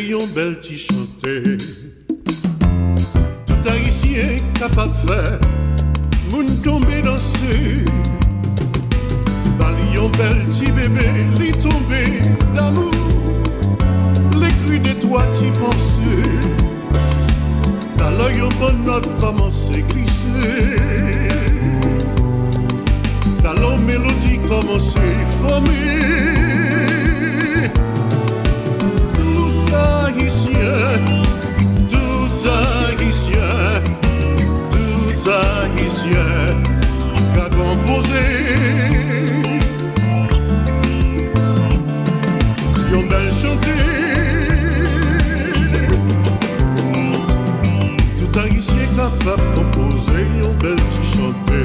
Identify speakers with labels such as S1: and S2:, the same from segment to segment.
S1: yon bel ti chanté. Tout haïtien capable faire, moun tomber danser. Dans yon bel ti bébé, li tomber d'amour. Les cris de toi t'y penser. Dans l'œil au bon note commence à glisser. Dans l'eau mélodie commence à former. Tout haïtien, tout haïtien, tout haïtien qu'a composé yon bel chanté. Tout haïtien capable de composer yon bel ti chanté.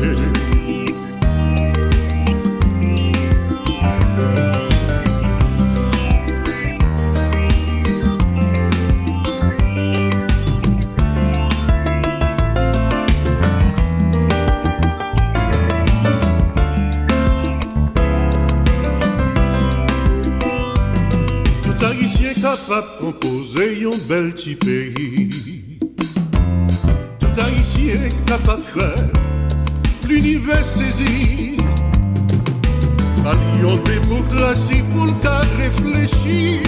S1: Capable de composer yon bel ti pays. Tout haïtien capable de faire l'univers saisi. Par yon démocratie pour le cas réfléchir,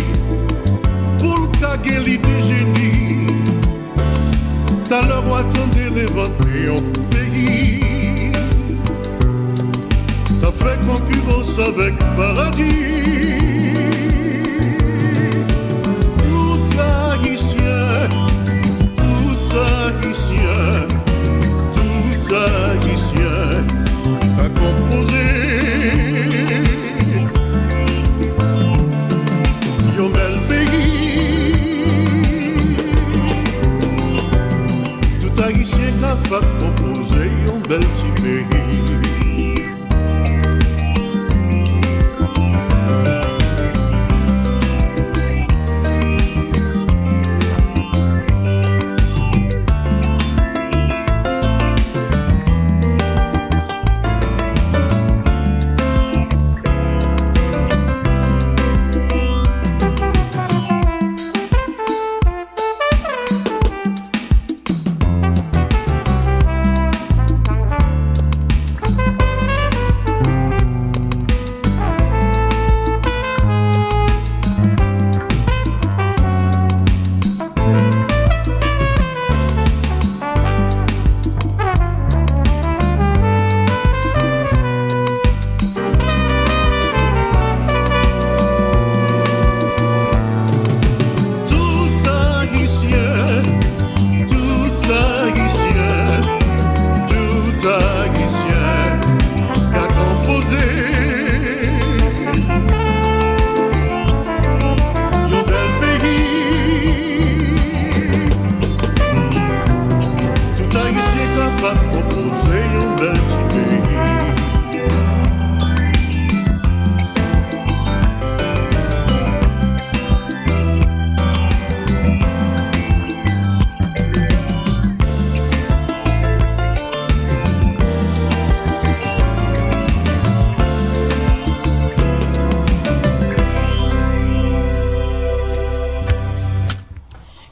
S1: pour le cas gen l'idée génie. T'as le roi attendait l'éventer yon pays. T'as fait concurrence avec paradis. Tout haïtien, tout haïtien a composé yon bel pays. Tout haïtien capable de composer yon bel ti pays.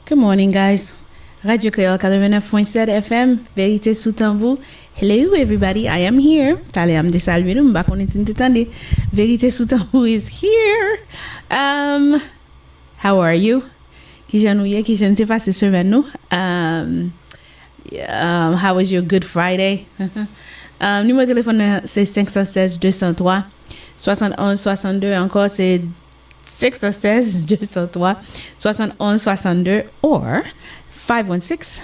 S2: Good morning, guys. Radio Creole 89.7 FM, Verite Sou Tanbou. Hello, everybody. I am here. Tale am de saluer nou, mba konen sin te tande. Verite Sou Tanbou is here. How are you? Ki jan nou ye, ki jan te fase semen nou? How was your Good Friday? Numéro de téléphone c'est 516 203 71 62. Encore c'est 616 203 71 62 or 516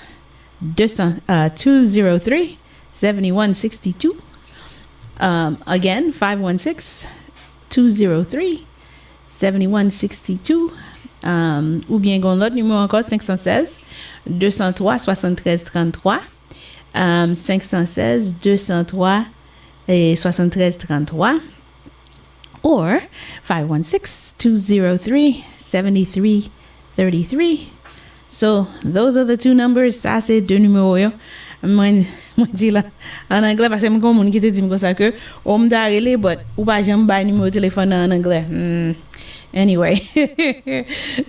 S2: 203 7162. Again, 516 203 7162. Ou bien gon l'autre numéro encore 516 203 73 33. 516 203 et 73 33. Or 516-203-7333. So those are the two numbers. Ça c'est deux numéros yo. Moi dis là en anglais parce que mon communiqué te dit comme ça que on m'a relé but ou pas jamais ba numéro téléphone en anglais. Anyway,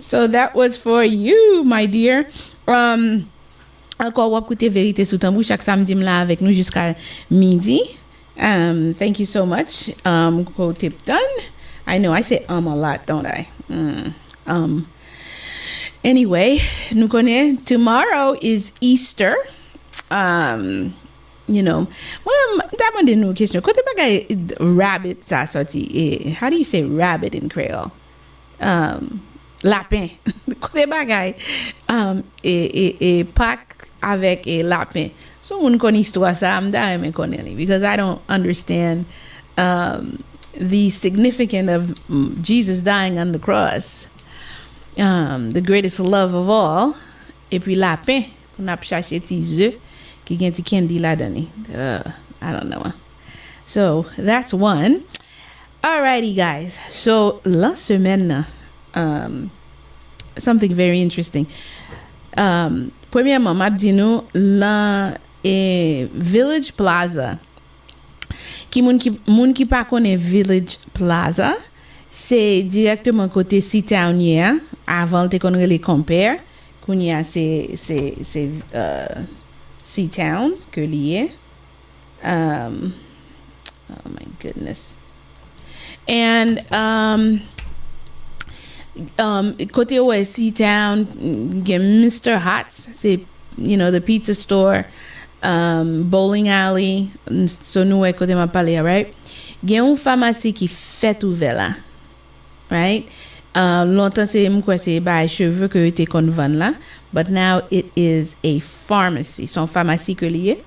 S2: so that was for you, my dear. Encore, wap koute Verite Sou Tanbou chaque samedi là avec nous jusqu'à midi. Thank you so much. Go tip done. I know I say a lot, don't I? Anyway, nous connaissons tomorrow is Easter. You know, well, that one didn't know question. Kote bagay rabbit sa sorti. How do you say rabbit in Creole? Lapin. Kote bagay pak avec lapin. So moun kon histoire sa, am da men konen because I don't understand the significance of Jesus dying on the cross. The greatest love of all. Et puis lapin, on a cherché ti œufs qui gen ti candy la dani. I don't know. So that's one. Alrighty, guys. So la semaine, something very interesting. Premièrement, m'a dit nous la Village Plaza. Moun ki pa konnen Village Plaza, c'est directement côté Seatown hier, avant te kon rele Compare. Kounya c'est Seatown que lié. Oh my goodness. And côté ouest Seatown, get Mr. Hot's, c'est the pizza store, bowling alley, so nous côté m'a parlé, right? Gen une pharmacie qui fait ouvert là, right? Longtemps c'est m'kwa c'est by cheveux que était kon vendre là, but now it is a pharmacy, son pharmacie que lié.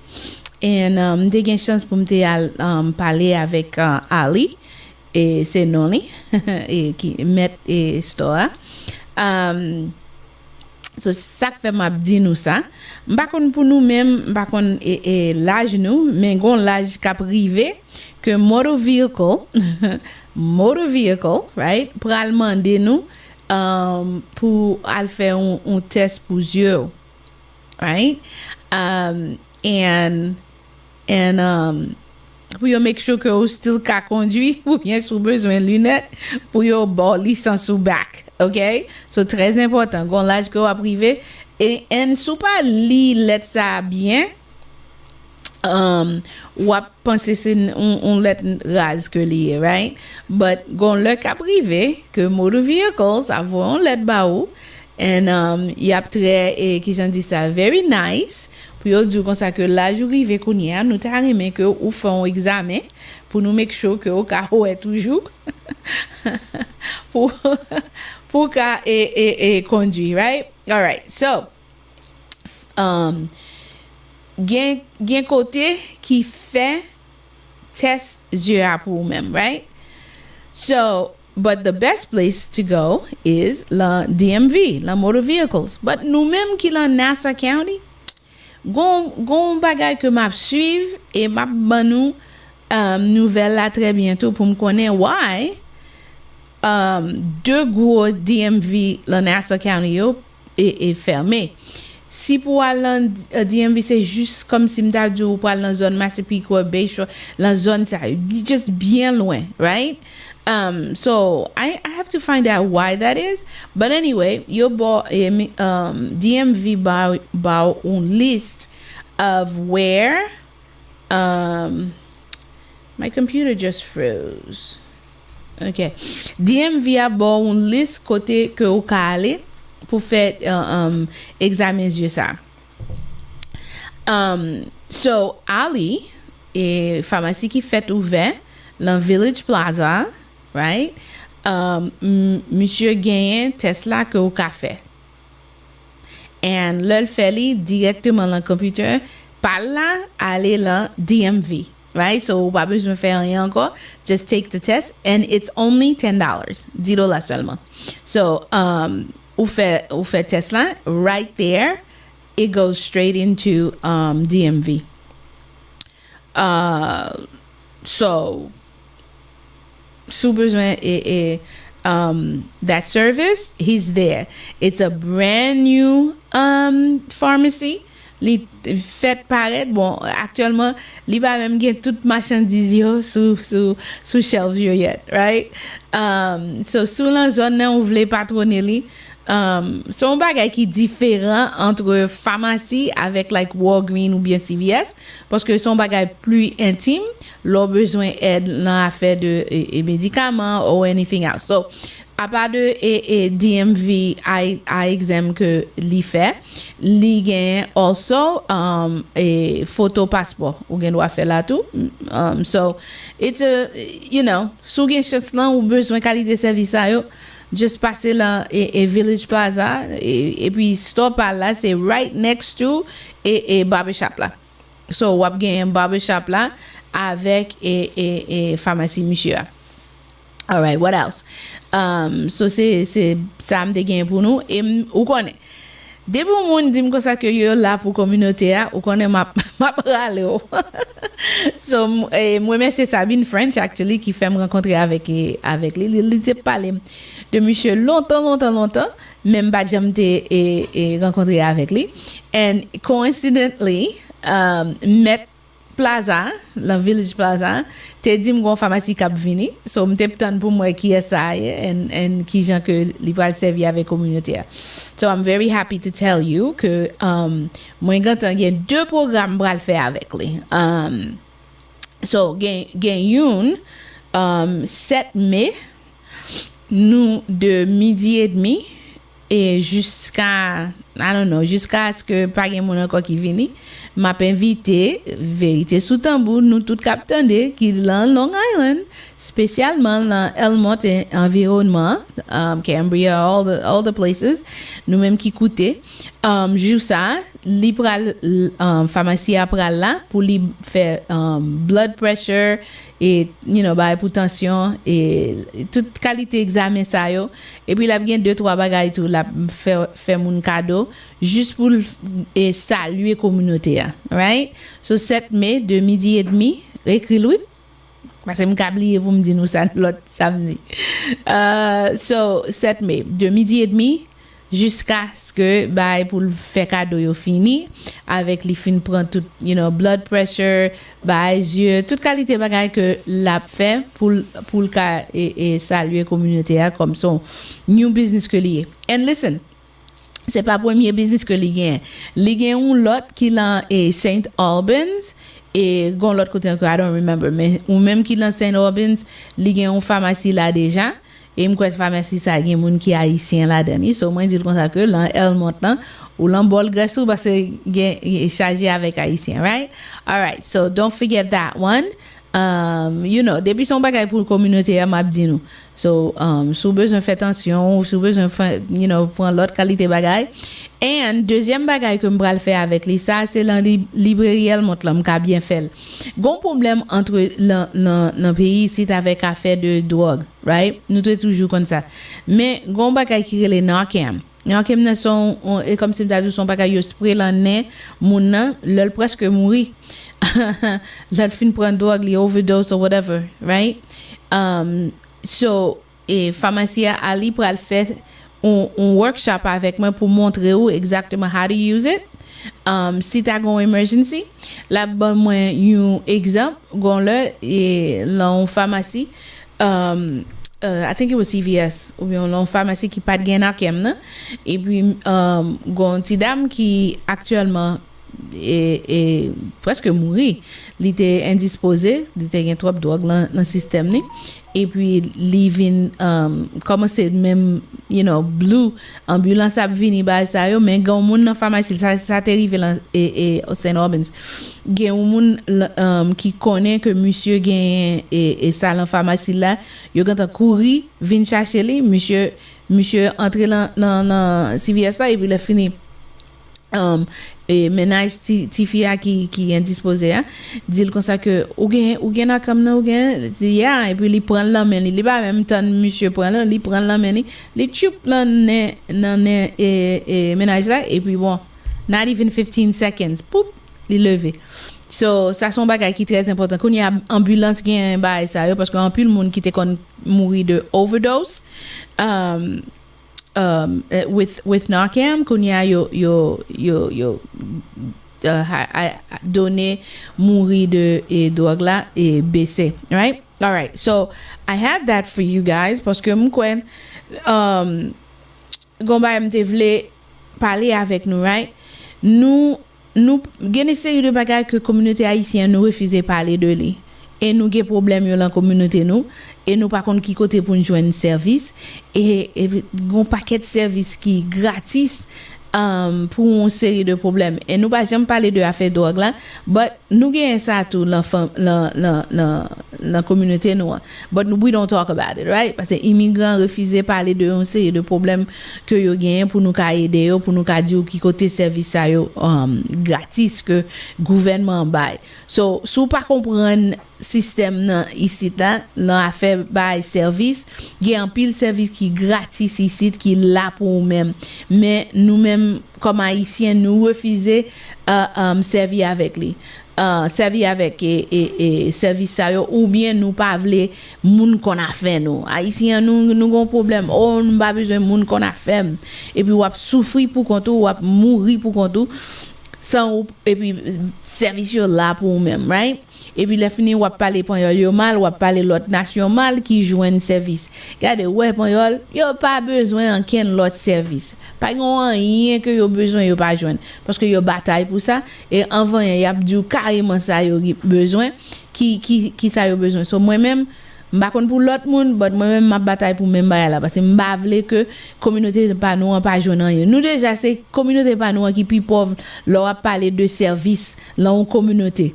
S2: And de gen chance pour me parler avec Ali et c'est Noli et qui met et store. So ça fait m'a dit nous ça. M'pa konn pour nous même, m'pa konn l'âge nous, mais gon l'âge cap rivé que motor vehicle, right? Pour al demander nous pour al faire un test pour yeux, right? And pour yo make sure que vous still ka conduire ou bien sous besoin lunettes pour yo bon licence ou bac, okay? So très important, gon l'âge que vous privé et sou pas li let ça bien ou penser c'est on let raz que li, right? But gon le ka privé que motor vehicles avon let ba ou and y a très qui j'en dit ça very nice. Puis yo dit comme ça que la journée rive kounya nous t'a remet que ou font examen pour nous make sure que au cas où est toujours pour ka conduire, right? All right. So gen côté qui fait test yeux pour même, right? So but the best place to go is la DMV, la motor vehicles. But nous même qui la Nassau County gon bagay que m'a suivre et m'a banou nouvelle là très bientôt pour me connaître why deux gros DMV la Nassau County yo est fermé. Si pour aller DMV c'est juste comme si m'ta dit ou pour aller dans zone Massapequa Bayshore, la zone ça just bien loin, right? So I have to find out why that is. But anyway, your DMV by un list of where my computer just froze. Okay. DMV a bon un list côté que ou ka aller pour faire examen yeux ça. So Ali et pharmacie qui fait ouvert dans Village Plaza, right? Monsieur gagne Tesla que au café. And le fait li directement dans le computer par là aller dans DMV, right? So pas besoin faire rien encore, just take the test and it's only $10, $10 seulement. So ou fait Tesla right there, it goes straight into DMV. So besoin that service, he's there. It's a brand new pharmacy. li fait paraître bon actuellement li va même gen toute marchandise yo sous shelves yo yet, right? So sous la zone nan ou vle patronner li son bagay qui différent entre pharmacie avec like Walgreens ou bien CVS parce que son bagay plus intime, leur besoin aide dans affaire de médicaments or anything else. So à part de DMV eye exam que li fait, li gen also photo passeport ou gen doit faire là tout. So it's a sou gen chance là ou besoin qualité service ça yo just passer là et Village Plaza et puis store par là c'est right next to et barbershop là. So wap gen un barbershop là avec et pharmacie monsieur. All right, what else? So c'est ça me gen pour nous et ou connaît. Depuis moun dit comme ça que yo là pour communauté a, ou connaît m'a parler. So moi c'est Sabine French actually qui fait me rencontrer avec lui. Il était parlé de monsieur longtemps même pas jamais et rencontré avec lui and coincidentally met Plaza, la Village Plaza, te dit m'gon pharmacie k'ap vini. So m'te ptan pour moi qui est ça and qui gens que li pral servir avec communauté. So I'm very happy to tell you que moi gantan gen 2 programmes pral faire avec lui. So gen youn 7 mai nous de midi et demi et jusqu'à ce que pas gen moun encore qui vini m'a invité Verite Sou Tanbou nous tout captande qui dans Long Island spécialement dans Elmont et environnement Cambria all the places nous même qui coûter jour ça li pral pharmacie après là pour li faire blood pressure et ba hypertension et toute qualité examen ça yo et puis la bien 2-3 bagages tout la faire mon cadeau juste pour et saluer communauté right. So 7 mai de midi et demi écrit lui parce que m'cablier pour me dire nous ça l'autre samedi. So 7 mai de midi et demi jusqu'à ce que pour faire cadeau yo fini avec les fin prend tout blood pressure yeux toute qualité bagay que l'a fait pour le cas et saluer communauté comme son new business que lié. And listen, c'est pas premier business que li gen un lot qui là et Saint Albans et gon l'autre côté encore I don't remember mais ou même qui dans Saint Albans li gen une pharmacie là déjà et m'crois pharmacie ça gen moun qui haïtien là dedans so moi dit comme ça que là Elmont là ou l'embol grassou parce que gen chargé avec haïtien right. All right, so don't forget that one. Depuis son bagay pour communauté m'a dit nous. So sous besoin faire attention, sous besoin prendre l'autre qualité bagay. Et deuxième bagay que m'bral faire avec lui ça c'est la librairie Elmont là m'ka bien fait. Gon problème entre dans pays ici avec affaire de drogue, right? Nous toujours comme ça. Mais gon bagay qui relè Narcan. Narcan nan son et comme si t'as son bagay yo spray lan nez moun nan l'ol presque mouri. L'autre fin prendre drogue li overdose or whatever, right? So et pharmacie Ali pral faire un workshop avec moi pour montrer où exactement how to use it. Si t'as une emergency, là bon moi un exemple gon là et l'en pharmacie I think it was CVS ou bien l'en pharmacie qui pas de gain Narcan et puis gon ti dame qui actuellement et presque mourir il était indisposé il était gen trop drogue dans le système ni et puis living commencer même blue ambulance a vini ba ça yo mais gon moun dans pharmacie ça t'arrive et au Saint Albans gen moun qui connaît que monsieur gen et ça dans pharmacie là yo ganta courir vinn chercher lui monsieur entrer dans CVS et puis il a fini et ménage tifia qui est indisposé dit comme ça que ou gen comme nan ou gen dit et puis il prend la main il pas même temps monsieur prend la il prend la main il chup nan et ménage là et puis bon not even 15 seconds poup il levé. So ça son bagay qui très important qu'on y a ambulance gen ba ça parce que en plus le monde qui était kon mourir de overdose with Narcam kounya yo donné mourir de drogue là et baisser, right? All right, so I had that for you guys parce que m'kwen gomba m'te vle parler avec nous, right? Nous gen une série de bagages que communauté haïtienne nous refuse parler de lui. Et nous gen problème yo dans communauté nous et nous par contre qui côté pour nous joindre service et gon paquet de services qui gratis pour une série de problèmes et nous pas jamais parler de affaire drogue là but nous gagne ça tout la communauté nous but we don't talk about it, right? Parce que immigrants refusent parler de une série de problèmes que yo gagne pour nous ka aider yo, pour nous ka dire qui côté service ça yo gratis que gouvernement bail. So sous pas comprendre système nan ici dans affaire bail service, il y a un pile service qui gratis ici qui là pour même mais nous même comme haïtiens nous refuser servir avec lui servir avec et service ça ou bien nous pas vle moun qu'on a fait nous haïtiens nous gon problème on pas besoin moun qu'on a fait et puis ou souffrir pour compte ou mourir pour compte sans et puis service là pour même, right? Et puis les fini ou parler pour yo mal ou parler l'autre nation mal qui joine service. Regardez ouais pour yo pas besoin en ken l'autre service. Pas rien que yo besoin yo pas joindre parce que yo bataille pour ça et avant y a dit carrément ça yo besoin qui ça yo besoin. So moi même m'pa konn pour l'autre monde but moi même ma bataille pour même bail là parce que m'pa vle que communauté pas nous pas joindre rien. Nous déjà c'est communauté pas nous qui plus pauvre leur parler de service dans une communauté.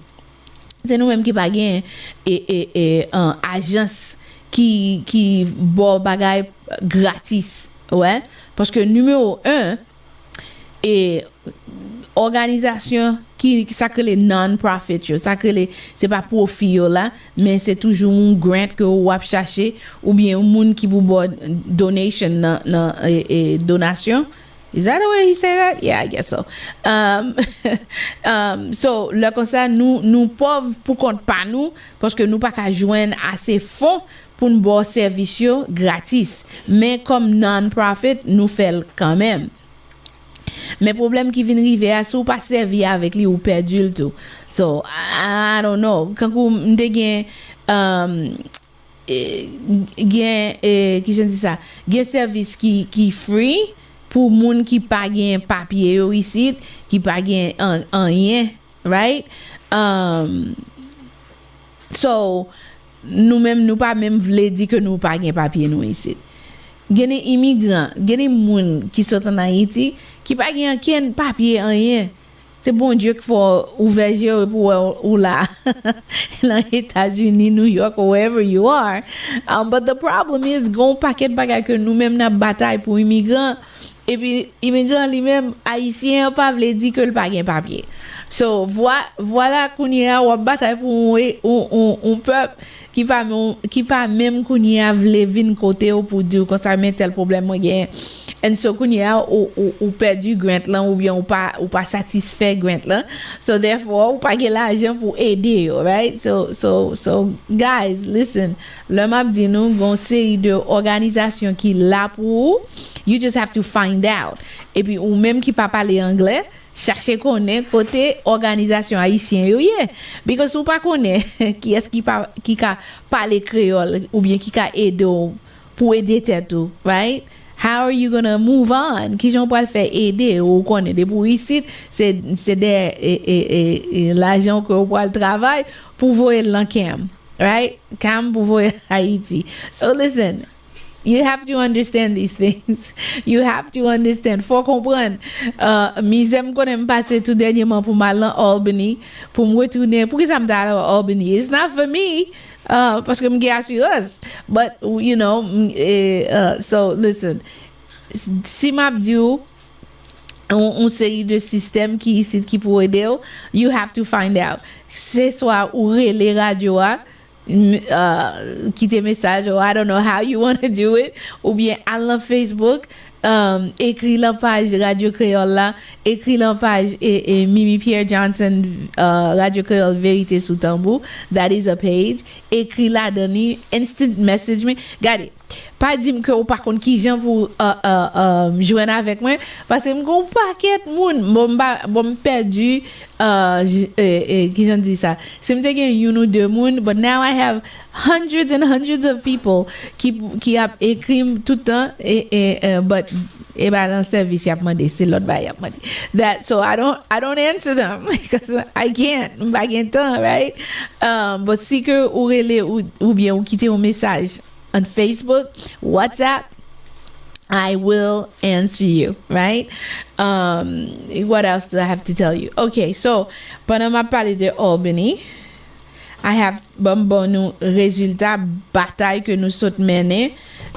S2: C'est nous même qui pas gain et agence qui bon bagay gratis, ouais, parce que numéro 1 et organisation qui ça que les non-profit ça que les c'est pas profit là mais c'est toujours un grant que ou a chercher ou bien un monde qui vous donation et donation. Is that the way he say that? Yeah, I guess so. So là comme ça nous pauvres pour compte pas nous parce que nous pas qu'à joindre assez fonds pour nous bon service gratis mais comme non-profit nous fait quand même. Mais problème qui vient arriver à sous pas servir avec lui ou perdu le tout. So I don't know quand vous m'te gain qui je dis ça gain service qui free pour moun qui pas gain papier yo ici qui pas gain rien, right? So nous pas même vle dire que nous pas gain papier nous ici. Gen immigrants, gen moun qui sont en Haïti qui pas gain aucun papier rien. C'est bon Dieu qu'il faut ouvrir pour ou là dans États-Unis, New York, wherever you are. But the problem is gon paquet bagay que nous même n'a bataille pour immigrants et puis immigrants lui-même haïtien pas veut dire que le pas gain papier. So voilà qu'on y a ou bataille pour on peuple qui pas même qu'on y a veut venir côté pour dire qu'on ça met tel problème moi gain. And so qu'on y a ou perdu grant là ou bien ou pas satisfait grant là. So therefore ou pas gain l'argent pour aider, right? So guys, listen, le m'a dit nous gon série de organisations qui là pour you just have to find out. Et puis ou même qui pas parler anglais, chercher connaît côté organisation haïtien yo yeah. Because ou pas connaît qui est-ce qui ka parler créole ou bien qui ka aider pour aider tête tout, right? How are you gonna move on? Qui j'en pas faire aider ou connaît des pour ici c'est des l'argent que pour le travail pour voir l'encam, right? Cam pour voir Haïti. So listen, you have to understand these things. You have to understand. Faut comprendre. J'aime quand même passer tout dernièrement pour m'aller à Albany, pour me retourner. Pourquoi ça me d'aller à Albany? It's not for me. Parce que m'ai assurance. But, you know, so listen. Si m'a dit on série de systèmes qui pour aider, you have to find out. C'est soit ou les radios quitter message or I don't know how you want to do it ou bien aller Facebook écrit la page Radio Créole là, écrit la page et Mimi Pierre Johnson Radio Créole Verite Sou Tanbou, that is a page. Écrit là donné instant message me. Regardez. Pas dire que ou par contre qui gens pour joindre avec moi parce que m'gon paquet moun bon perdu qui j'en dis ça c'est me gen you know deux moun but now I have hundreds and hundreds of people qui a écrit tout le temps but et ben dans service y a demandé c'est l'autre ba y a demandé that so I don't answer them because I can't temps right but si que ou relé ou bien ou quitter un message on Facebook, WhatsApp, I will answer you, right? What else do I have to tell you? Okay, so pendant ma parler de Albany, I have bon résultat bataille que nous sommes menée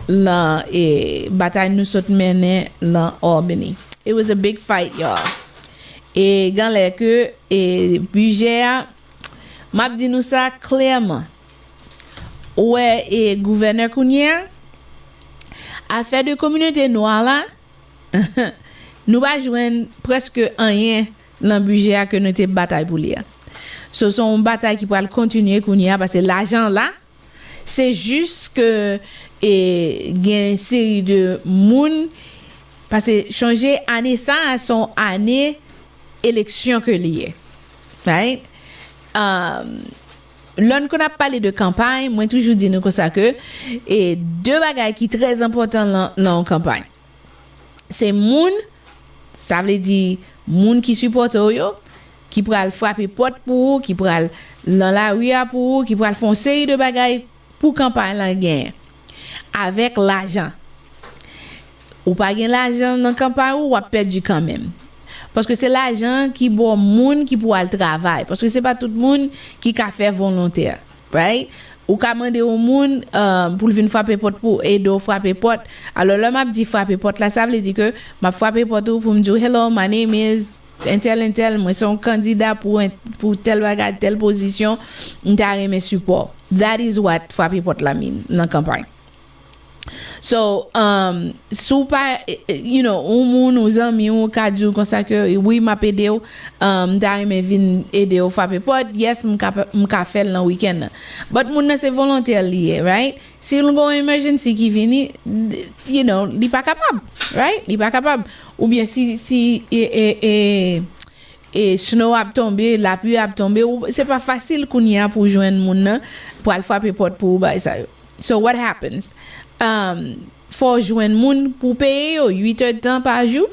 S2: là et bataille nous sommes menée là Albany. It was a big fight, y'all. Et quand les que et budget m'a dit nous ça clairement. Ouais et gouverneur Kounia affaire de communauté noire là nous pas joindre presque rien dans budget que nous te bataille pour lui. Ce sont une bataille qui pourra continuer Kounia parce que l'argent là c'est juste que et gain une série de monde parce que changer année ça à son année élection que lié. Right? L'on qu'on a parlé de campagne, moi toujours dit nous comme ça que et deux bagages qui très important dans campagne. C'est moun, ça veut dire moun qui supporte yo, qui pral frapper porte pour, qui pral dans la rue pour, qui pral font série de bagages pour campagne la gain avec l'argent. Ou pas gain l'argent dans campagne ou perdu quand même. Parce que c'est l'argent qui bon monde qui pour le travail parce que c'est pas tout le monde qui ka faire volontaire, right? Ou ka demander au monde pour venir frapper porte pour aider frapper porte. Alors là m'a dit frapper porte là ça veut dire que m'a frapper porte pour me dire hello my name is intel moi suis un candidat pour tel bagage telle position m'ta mes support. That is what frapper porte la mean dans campagne. So super you know moun nos amis ou kadjou comme ça que oui m'a aidé d'aller me vinn aider au frapper porte yes m'ka faire dans week-end but moun c'est volontaire lié right si on go emergency qui vini you know li pas capable right li pas capable ou bien si et snow a tombé la pluie a tombé c'est pas facile qu'on y a pour joindre moun pour aller frapper porte pour ba ça so what happens faut joindre moun pour payer 8 heures de temps par jour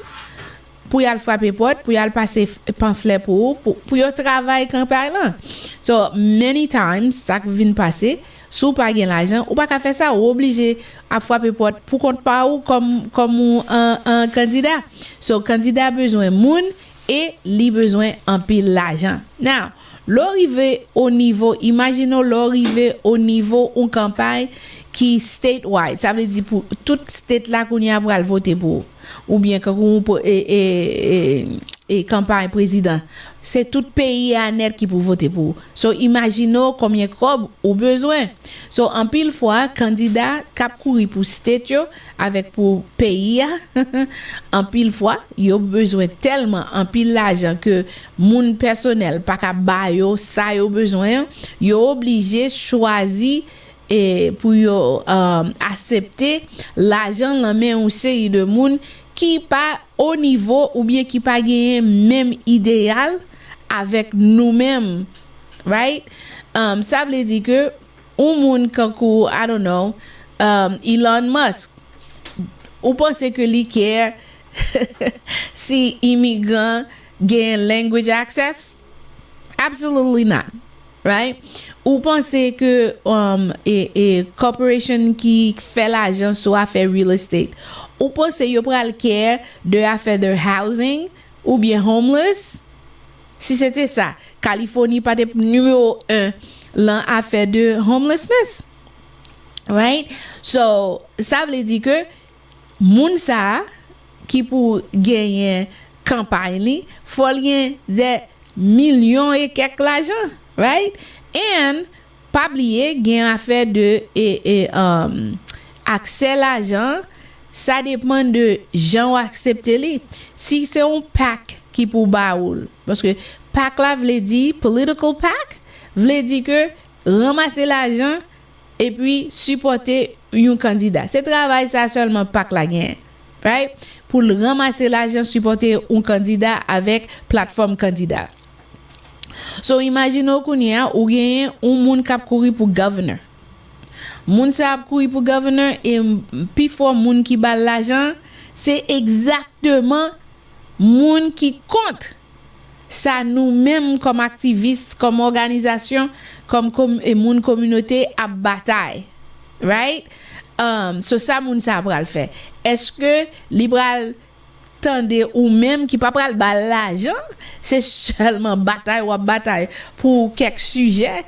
S2: pour y aller frapper porte pour y aller passer pamphlet pour y travailler campagne là so many times ça vient passer sous pas gain l'argent ou pas qu'à faire ça ou obligé à frapper porte pour compte pas ou comme un candidat so candidat besoin moun et li besoin en pile l'argent now l'arrivée au niveau imaginons l'arrivée au niveau une campagne qui statewide ça veut dire pour toute state là qu'on y a pour voter pour ou bien quand on et campagne président c'est tout pays à net qui pour voter pour so imaginons combien cob ou besoin so en pile fois candidat cap courir pour state yo avec pour pays en pile fois yo besoin tellement en pile l'argent que moun personnel pas ka ba yo ça yo besoin yo obligé choisir et pour yo accepter l'argent dans main une série de monde qui pas au niveau ou bien qui pas gagné même idéal avec nous-mêmes right ça veut dire que un monde kankou I don't know Elon Musk ou pensez que lui care si immigrant gain language access absolutely not right ou pensez que et corporation qui fait l'argent sur affaire real estate ou pensez yo pral care de affaire de housing ou bien homeless si c'était ça Californie pas de numéro 1 dans affaire de homelessness right so ça veut dire que moun ça qui pour gagner campagne faut gagner des millions et quelques l'argent right and pas oublier gain affaire de accès l'argent ça dépend de gens accepter li. Si c'est un pack qui pour baoul parce que pack là veut dire political pack veut dire que ramasser l'argent et puis supporter un candidat. C'est travail ça seulement pack la gain. Right? Pour ramasser l'argent supporter un candidat avec plateforme candidat. So imaginez qu'on y a ou gagne un monde qui courir pour governor. Moun sa courir pour governor et puis fort moun qui bat l'argent, c'est exactement moun qui compte. Ça nous-mêmes comme activistes, comme organisation, comme moun communauté à bataille. Right? So ça moun sa pral faire. Est-ce que libéral tendez ou même qui pas pral ba l'argent, c'est seulement bataille pour quelques sujets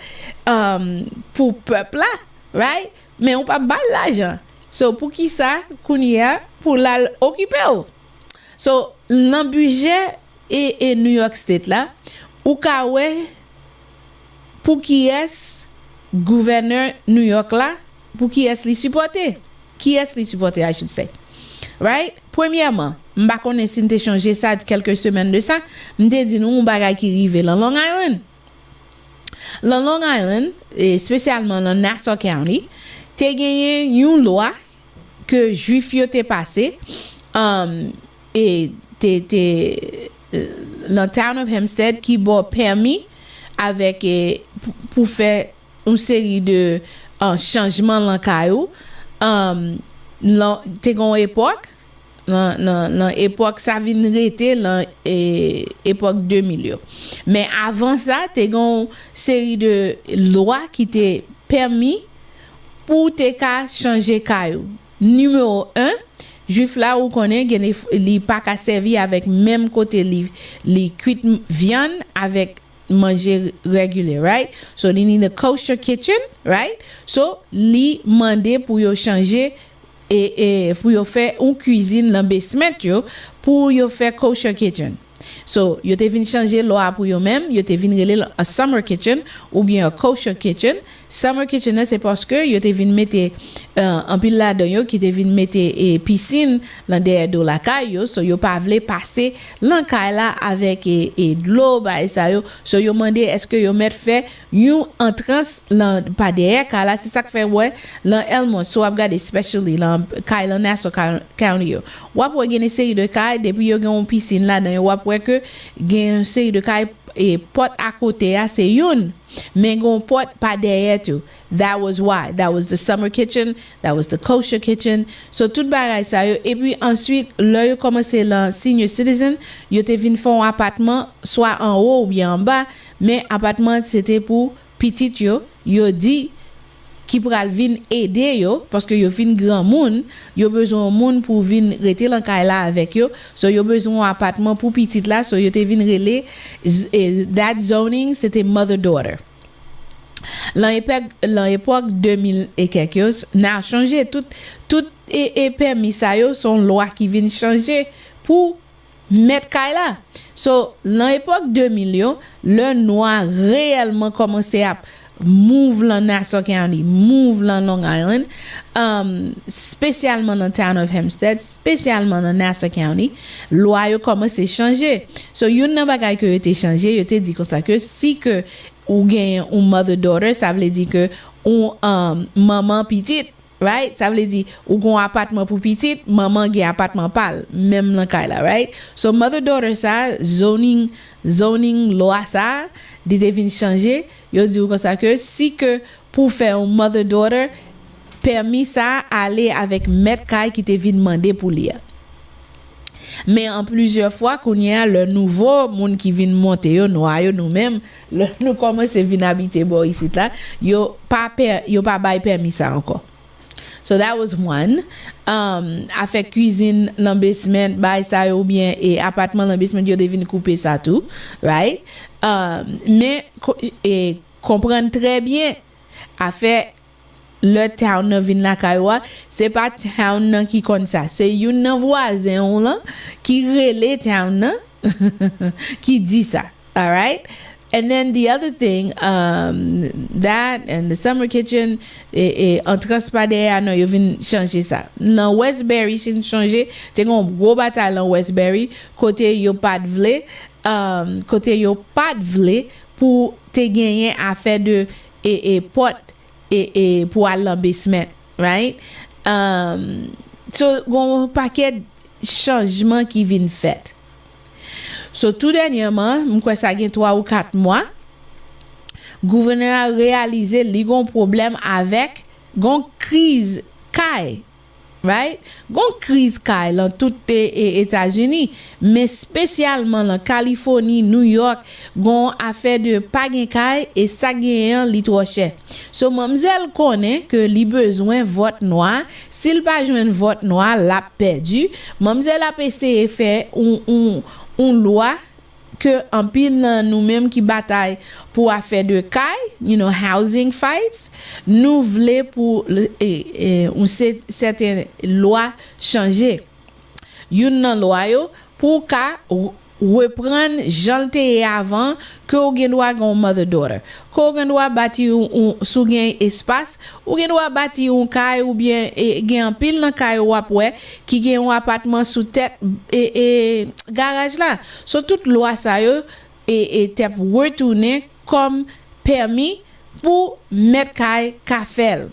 S2: pour peuple là, right? Mais on pas ba l'argent. So pour qui ça kounya pour la occuper. So le budget et New York State là ou ka ouais pour qui est gouverneur New York là pour qui est li supporter I should say. Right? Premièrement, m'pa connait si t'ai changé ça quelques semaines de ça, m'te dit nous bagay qui rive dans Long Island. Dans Long Island et spécialement dans Nassau County, t'es gagné une loi que juif yo t'es passé et t'es dans town of Hempstead qui bon permis avec pour faire une série de changements dans caillou t'es gon époque dans époque ça vient rester dans époque 2000 mais avant ça t'es gon série de lois qui t'est permis pour te ka changer caillou. Numéro 1, juif là ou connaît li pas ka servi avec même côté li cuite viande avec manger régulier, right? So they need a kosher kitchen, right? So li mandé pour yo changer et pour yo faire une cuisine dans basement yo pour yo faire kosher kitchen. So yo te vinn changer loi pour yo même, yo te vinn relé a summer kitchen ou bien a kosher kitchen. Summer kitchen c'est parce que yo te vinn mettre en pile là dedans yo qui te vinn mettre piscine dans derrière de la caille, so yo pas vle passer lan caille là avec de l'eau ba ça yo. So yo mandé est-ce que yo mettre fait une entrance là pas derrière caille là, c'est ça que fait ouais dans Elmont. So ap gade especially dans caille dans Nassau County yo. Ou ap gen série de caille depuis yo gen une piscine là dedans, ou ap que gen une série de caille et porte à côté c'est une mais gon porte pas derrière tout. That was why. That was the summer kitchen, that was the kosher kitchen. So tout bagay ça yo et puis ensuite là yo commencé le senior citizen, yo te vinn font appartement soit en haut ou bien en bas, mais appartement c'était pour petit yo dit qui pral vinn aider yo parce que yo fin grand monde, yo besoin monde pour vinn rester dans caille là avec yo. So yo besoin appartement pour petit là, so yo te vinn relé that zoning c'était mother daughter. L'époque 2000 et quelques n'a changé tout et permis ça yo son loi qui vient changer pour mettre caille là. So l'époque 2000 yo le noir réellement commencé à move dans Nassau County, move dans Long Island, spécialement dans town of Hempstead, spécialement dans Nassau County, loi yo commence à changer. So yon nan bagay que yo te changer, yo te dit comme ça que si que ou gen un mother daughter, ça veut dire que on maman petite, right? Ça veut dire ou gon appartement pour petite, maman gen appartement pal, même dans cas là, right? So mother daughter ça zoning loi ça dit devine changer, yo dit comme ça que si que pour faire un mother daughter permis ça aller avec maître caille qui te vient demander pour lire. Mais en plusieurs fois qu'on y a le nouveau monde qui vient monter yo nous même nous commence vinn habiter bon ici là yo pas bail permis ça encore. So that was one. A fait cuisine l'embasement bail ça ou bien et appartement l'embasement yo devine couper ça tout, right? Mais et comprendre très bien a fait le town nan vin la kaywa, c'est pas town nan qui comme ça, c'est yon nan voisin là qui relé town nan qui dit ça. All right? And then the other thing, that and the summer kitchen, en transpade, I know, yo vin changer ça. Dans Westbury, si nous changer, te gon gros bataille dans Westbury, côté yo pas de vle, pour te gagner à faire de pot pour aller en basement, right? So gon paquet changement qui vient fait. So tout dernièrement, m'kwa ça gen 3 ou 4 mois, gouverneur a réalisé li gon problème avec gon crise kay, right? Gon crise kay dans tout États-Unis, mais spécialement dans Californie, New York, gon affaire de pa gen kay et ça gen li trop cher. So mademoiselle connaît que li besoin vote noir, s'il pas joindre vote noir, l'a perdu. Mademoiselle a essayé faire une loi que en pile nous-mêmes qui bataille pour affaire de kay, housing fights, nous voulons pour certaines lois changer. Une loi yo pour ka reprendre janté avant que ou gen droit gon mother daughter, ko gen droit bâti sou gen espace, ou gen droit bâti un kay ou bien gen en pile nan kay wap wè qui gen un appartement sous tête garage là. So toute loi ça yo et tep retourner comme permis pour mettre kay kafel.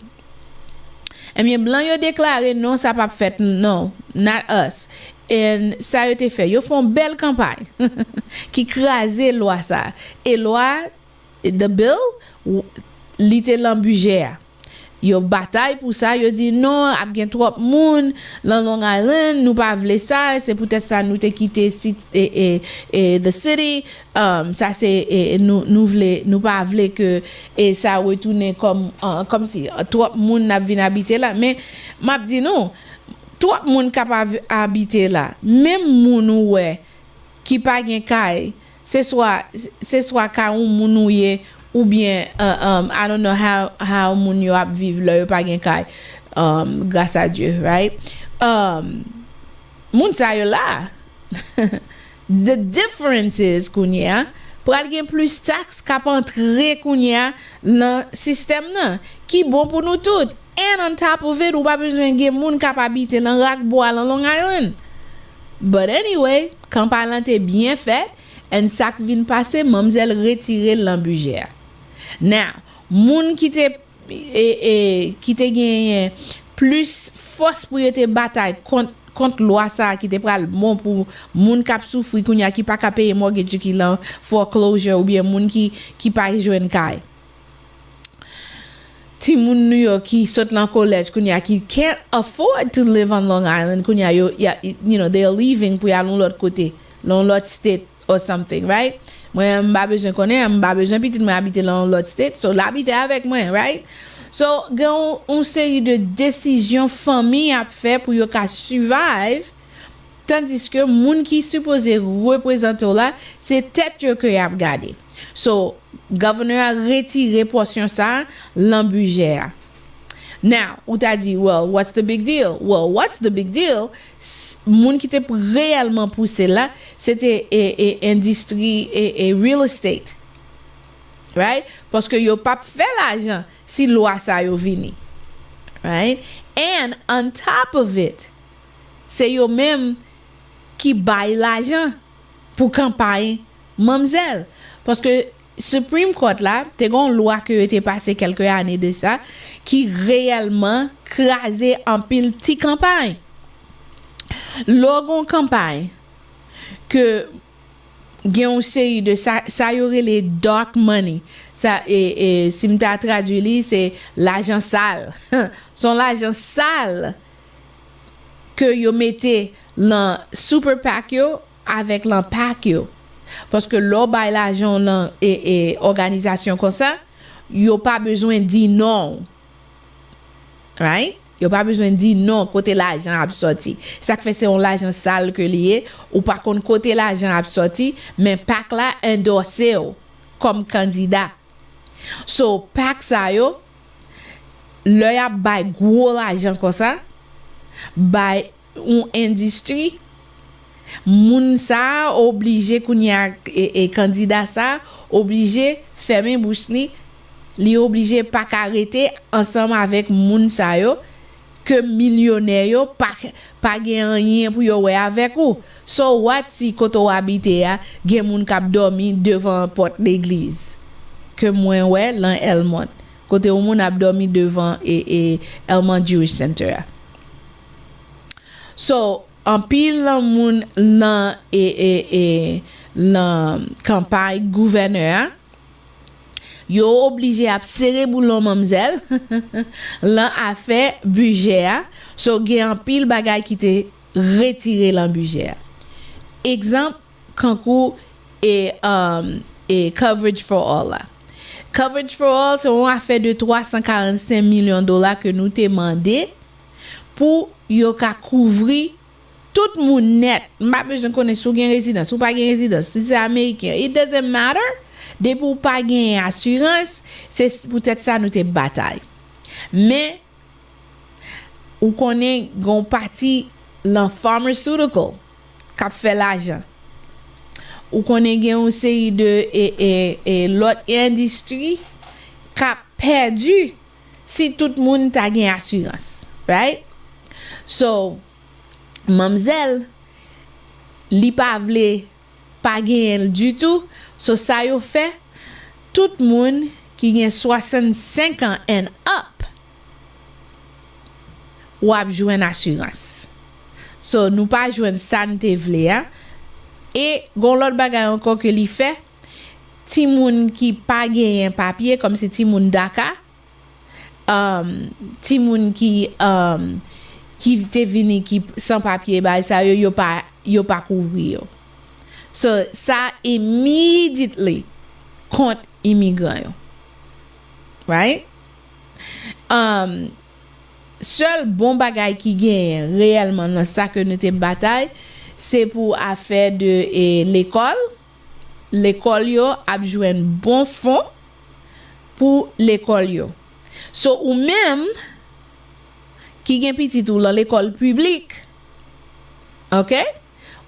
S2: Et bien blanc yo déclaré non ça pas fait, non, not us. Et ça a été fait. Ils font une belle campagne qui crase loi ça. Et loi, the bill, little en budget. Yo bataille pour ça, yo dit non, a gen trop moun dans Long Island, nous pas vle ça, c'est peut-être ça nous te quitté the city, ça c'est nous vle nous pas vle que et ça retourner comme si trop moun n'a vinn habiter là, mais m'a dit non, trop moun capable habiter là, même moun ouais qui pas gen kay, c'est soit ka ou moun ouye ou bien I don't know how moun yo ap vive là yo pa gen kay, grâce à Dieu, right? Moun sa yo là. The difference is kounya pour al gen plus tax k'ap entrer kounya dans système nan qui bon pour nous tout. And on top of it, ou pas besoin gen moun k'ap habiter dans Rockbois dans Long Island. But anyway, campagne lan te bien faite, and ça qui vient passer, mademoiselle retirer l'an budget. Now, moun qui te gagné plus force pour te bataille contre loi ça qui te pral bon pour moun k'ap souffri kounya qui pas ka payer mortgage qui lan foreclosure ou bien moun qui pas joine kay. Ti moun New York qui saute dans collège kounya qui can't afford to live on Long Island kounya they are leaving pour aller l'autre côté, l'autre state or something, right? Moi m'pa besoin connaître, m'pa besoin petit moi habiter dans l'autre state, so l'habiter avec moi, right? So gon une série de décisions famille a fait pour yo ka survive, tandis que moun qui supposé représenter là, c'est tête yo que y a regardé. So gouverneur a retiré portion ça l'an budget. Now, ou t'a dit, well, what's the big deal? Well, what's the big deal? Moun qui était réellement poussé là, c'était industrie et real estate. Right? Parce que yo pas fait l'argent si loi ça yo vini. Right? And on top of it, c'est yo même qui baille l'argent pour campagne mademoiselle. Parce que Supreme Court là, te gon loi que était passé quelques années de ça qui réellement crasé en pile ti campagne. Logon campagne que gen une série de ça y aurait les dark money. Ça et si m'ta traduit c'est l'argent sale. Son l'argent sale que yo mettez dans super PAC yo avec l'en PAC yo. Parce que l'on bail l'argent dans et organisation comme ça, yo pas besoin dire non. Right? Yo pas besoin dire non côté l'argent a sorti. Ça fait c'est on l'argent sale que lié ou par contre côté l'argent a sorti, mais PAC là endorsé comme candidat. So PAC ça yo le y a bail gros l'argent comme ça, bail une industrie moun sa obligé kounya et candidat ça obligé fermer bouche li obligé pas arrêter ensemble avec moun sa yo que millionnaire yo pas gen rien pour yo ouais avec ou. So what si koto habite ya gen moun k'ap dormi devant porte l'église que moi ouais lan Elmont côté où moun ap dormi devant et Elmont Jewish Center. So en pile moun lan lan campagne gouverneur yo obligé à serrer boulon mamzel lan a fait budget so gen en pile bagay qui te retiré lan budget. Exemple kankou et coverage for all là. Coverage for all, c'est une affaire de 345 millions de dollars que nous te demandé pour yo ka couvrir tout moun net. M'pa besoin connaître sou gen résidence ou pas gen résidence. Si c'est américain, it doesn't matter. Dès pour pas gen assurance, c'est peut-être ça nous te bataille. Mais ou connaît gon parti l'en pharmaceutical qui fait l'argent. Ou connaît gen une série de l'autre industrie qui a perdu si tout le monde a gen assurance, right? So mamzelle li pa vle pa gen du tout, so ça yo fait tout le monde qui gen 65 ans and up ou ap jouen assurance. So nous pas jouen santé vle hein. Et gon l'autre bagay encore que li fait ti moun qui pa gen papier comme si ti moun Dakar ti moun qui te vini qui sans papier ba ça yo pas couvrir. So ça immediately contre immigrant yo. Right? Seul bon bagay qui gagne réellement dans ça que nous te bataille c'est pour affaire de l'école. L'école yo a jouen bon fond pour l'école yo. So ou même qui gen petit tout dans l'école publique. OK?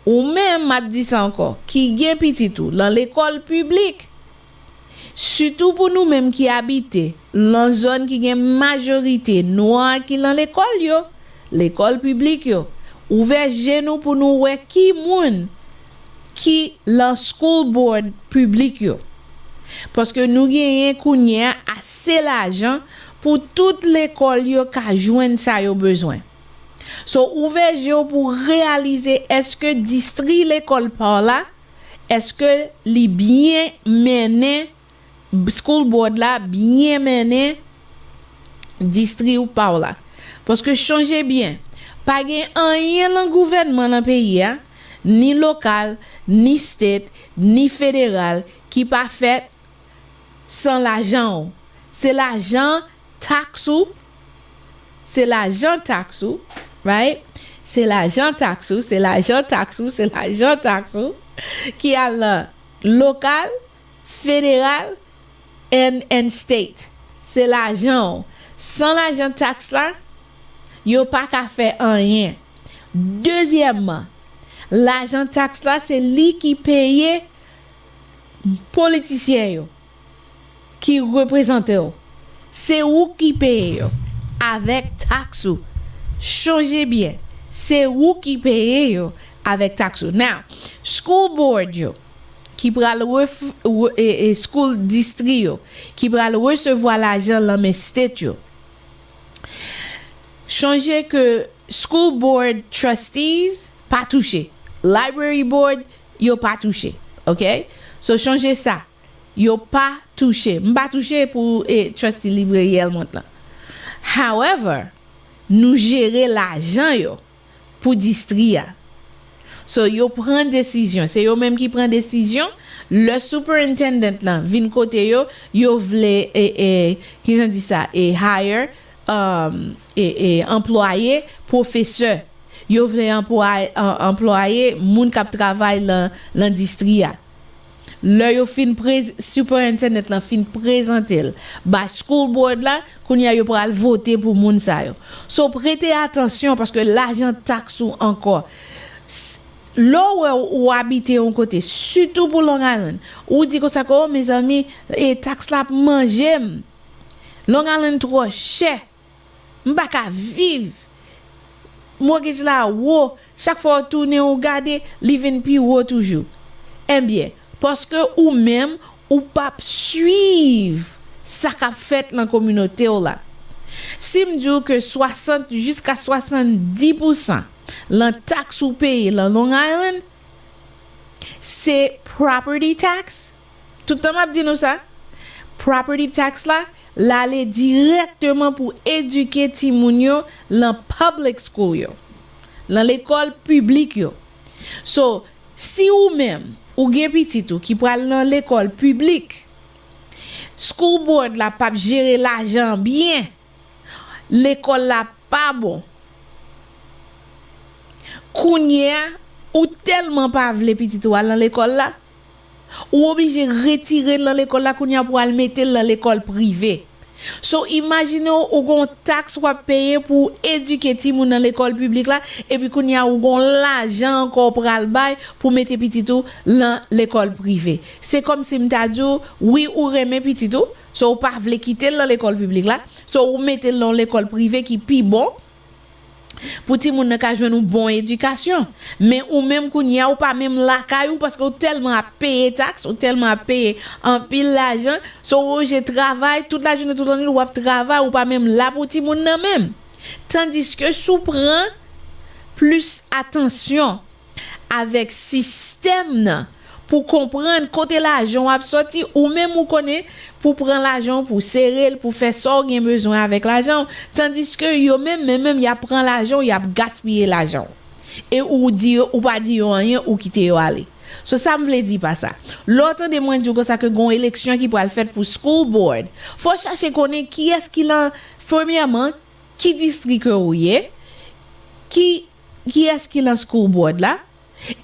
S2: Ou même m'a dit ça encore, qui gen petit tout dans l'école publique. Surtout pour nous même qui habiter dans zone qui gen majorité noire qui dans l'école yo, l'école publique yo. Ouvert genou pour nous ouais qui moun qui la school board public yo. Parce que nous gagnons kounya assez l'argent pour toute l'école yo ka joindre ça yo besoin. So ouvert genou pour réaliser est-ce que district l'école par là, est-ce que li bien mené school board là bien mené district ou par là. Parce que changez bien pas gen rien dans gouvernement dans pays hein, ni local, ni state, ni fédéral qui pas fait sans l'argent. C'est l'argent taxou. C'est l'argent taxou, right? C'est l'argent taxou, c'est l'argent taxou, c'est l'argent taxou qui a le local, fédéral and state. C'est l'argent. Sans l'argent taxe là yo pas qu'à faire rien. Deuxièmement, l'argent taxe là c'est lui qui paye politiciens yo qui représente yo. C'est ou qui paye yo avec taxe. Changez bien. C'est ou qui paye yo avec taxe. Now, school board yo qui pral school district yo qui pral recevoir l'argent dans mes state yo. Changer que school board trustees pas touché, library board yo pas touché, OK? So changer ça, yo pas touché, m'pa touché pour trustee librairie Elmont là. However, nous gérer l'argent yo pour district. So yo prend décision, c'est yo même qui prend décision. Le superintendent là vinn côté yo vle qui ont dit ça et hire employé professeur yo vle employé moun k'ap travail dans l'industrie. Le yo fin superintendent là fin présenter ba school board là kounya yo pral voter pour moun sa yo. So prêtez attention parce que l'argent taxe ou encore là où habiter un côté, surtout pour Long Island, ou dit que ça, oh, mes amis, et taxe la manger. Long Island trop cher. M'pa ka vivre. Mortgage là, wow, chaque fois tourner ou regarder, living pi wow toujours. Eh bien, parce que ou même, ou pas suivre ça qu'a fait dans la communauté là. Si me dit que 60 jusqu'à 70% la taxe ou paye dans Long Island, c'est property tax. Tout le temps m'a dit nous ça. Property tax là, l'aller directement pour éduquer ti moun yo dans public school yo, dans l'école publique yo. So, si ou même ou gen petit ou qui pral dans l'école publique, school board la pas gérer l'argent bien, l'école la pas bon. Kounya ou tellement pas vle petit ou dans l'école là, ou obligé retirer dans l'école là kounya pour aller mettre dans l'école privée. So imaginez ou gon taxe ou payer pour éduquer ti moun dans l'école publique là et puis kounya ou gon l'argent encore pour al bay pour mettre petit tout dans l'école privée. C'est comme si m'ta dit oui ou remet petit tout, so ou pas vle quitter dans l'école publique là, so ou mettez dans l'école privée qui pi bon. Pour ti moun ka jwenn une bonne éducation, mais ou même kounya ou pas même la caillou parce que ou tellement à payer taxe ou tellement à payer en pile l'argent, so je travaille toute la journée toute la nuit ou travail ou pas même là pour ti moun nan même. Tandis que sou prend plus attention avec système nan pour comprendre côté l'argent a sorti ou même ou connaît pour prendre l'argent pour serrer pour faire ça gen besoin avec l'argent, tandis que yo même y a prend l'argent y a gaspiller l'argent et ou dit ou pas dit rien ou quitter yo aller. So ça me veut dire pas ça. L'autre de moi dit que ça que gon élection qui pour le faire pour school board, faut chercher connaître qui est-ce qui l'a premièrement qui district ou yé, qui est-ce qui l'a school board là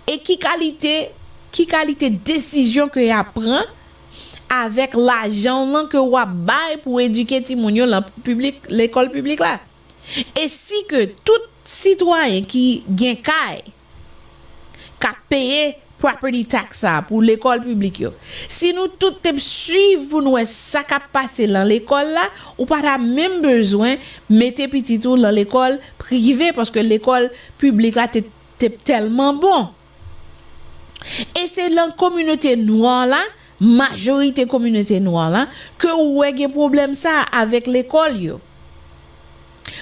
S2: et qui qualité décision que y prend avec l'argent là que ou bail pour éduquer ti moun yo dans public l'école publique là. Et si que tout citoyen qui gen kay ka payer property tax pour l'école publique yo, si nous tout suivre pour nous ça ka passer dans l'école là, ou pas même besoin mettre petit tout dans l'école privée parce que l'école publique là t'es tellement bon. Et c'est la communauté noire là, majorité communauté noire là, que ou gen problème ça avec l'école yo.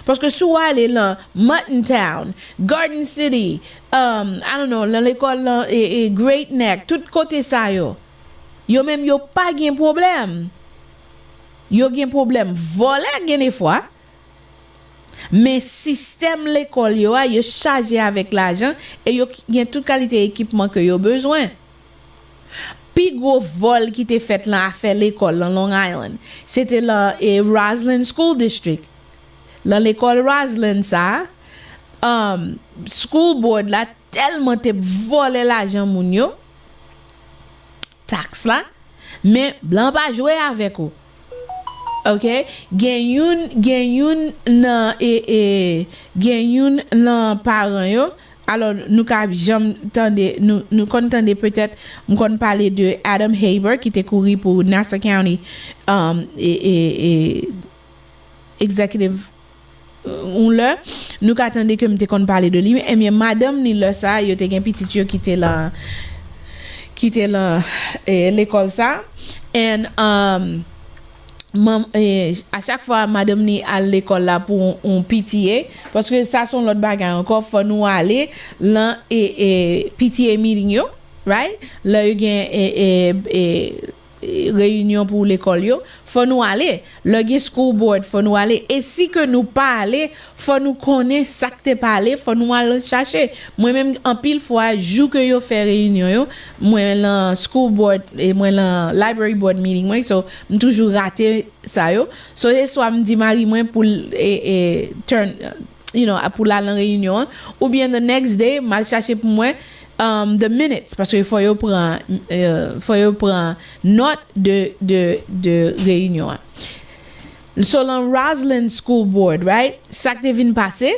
S2: Parce que sou aller là Mutton Town, Garden City, I don't know, dans l'école là et Great Neck, tout côté ça yo même yo pas gen problème. Yo gen problème voler gen des fois. Mais système l'école yo chargé avec l'argent et yo gen toute qualité équipement que yo besoin. Pi gros vol qui était fait là à faire l'école dans Long Island, c'était là et Roslyn School District. Dans l'école Roslyn ça school board là tellement te volé l'argent moun yo taxe là mais blanc pas jouer avec ou. OK, gen youn nan parent yo. Alors nous ka jam tande nous contende peut-être on kon parler de Adam Haber qui était couru pour Nassau County executive on là nous ka attendre que m'te kon parler de lui et bien madame ni là ça yo te gen petit yo qui était là l'école ça and à chaque fois madame ni à l'école là pour on pitié parce que ça sont l'autre bagarre encore faut nous aller là et pitié meeting yo right là il y a réunion pour l'école yo faut nous aller le school board faut nous aller et si que nous pas aller faut nous connaître ça que t'es pas aller faut nous aller chercher moi même en pile fois jour que yo fait réunion yo moi la school board et moi la library board meeting moi so m toujours raté ça yo so et soit me dit Marie moi pour turn pour la réunion ou bien the next day mal chercher pour moi the minutes parce que faut yo prendre note de réunion. So dans Roslyn School Board, right? Ça qui vient passer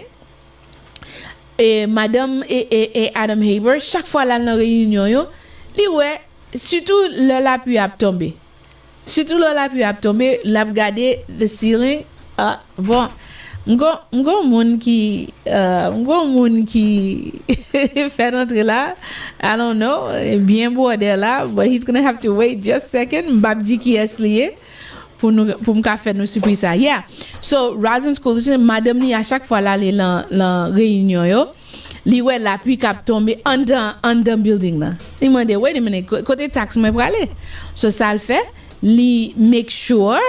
S2: et madame et Adam Haber chaque fois là dans réunion yo li ouais surtout le la pluie a tombé surtout le la pluie a tombé l'a regarder the ceiling bon m'go moun qui fait rentrer là I don't know bien bordé là but he's gonna have to wait just a second m'bap di qui est lié pour me faire nos surprise ça yeah so Rosin School madame ni à chaque fois là les la réunion yo li ouais la pluie cap tomber under building là il m'a dit wait a minute côté tax moi pour aller so ça le fait li make sure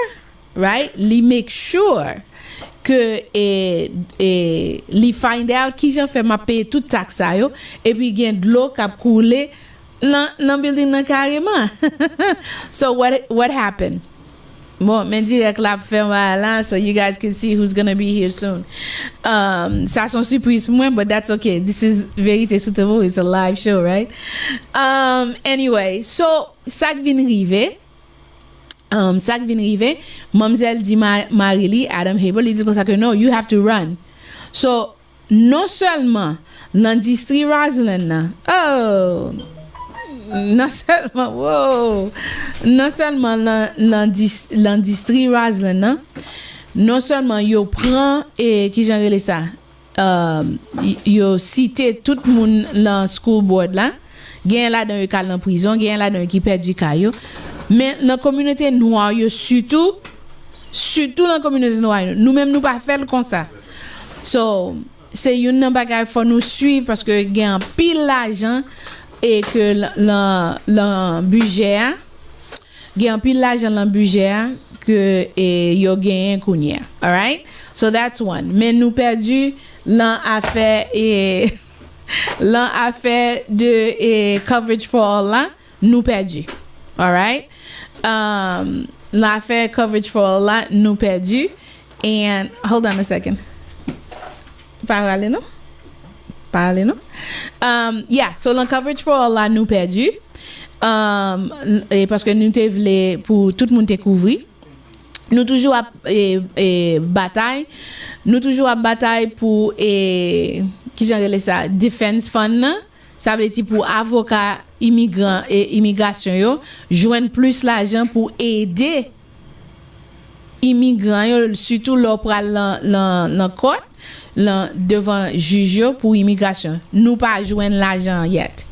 S2: que li find out qui j'en fait m'a payer toute taxe ça yo et puis gen de l'eau cap couler dans building là carrément so what happened. Bon, mais direct là faire là, so you guys can see who's gonna be here soon. Ça son surprise pour moi, but that's okay. This is Verite Sou Tanbou. It's a live show, right? Anyway, so ça vient rive. Mademoiselle dit Marily, Adam Haber, il dit comme ça que no, you have to run. So non seulement l'industrie Roslyn, non seulement l'industrie Roslyn non seulement yo prend et qui j'en relais ça yo cité tout le monde dans school board là gain là dans le en prison gain là dans qui perdu caillou mais la communauté noire yo surtout la communauté noire nous-mêmes nous pas faire comme ça so c'est une bagaille faut nous suivre parce que gain pile l'argent et que le budget gagne pile l'argent dans budget que yo gagne kounya all right so that's one mais nous perdu l'affaire de coverage for all là nous perdu all right l'affaire coverage for all là nous perdu and hold on a second parler non yeah so le coverage for all là nous perdu et parce que nous te voulait pour tout le monde te couvrir nous toujours à bataille pour qui j'en ça defense fund ça veut dire pour avocats immigrants et immigration yo joindre plus l'argent pour aider immigrants yo surtout leur pral dans court devant juge pour immigration nous pas joindre l'argent yet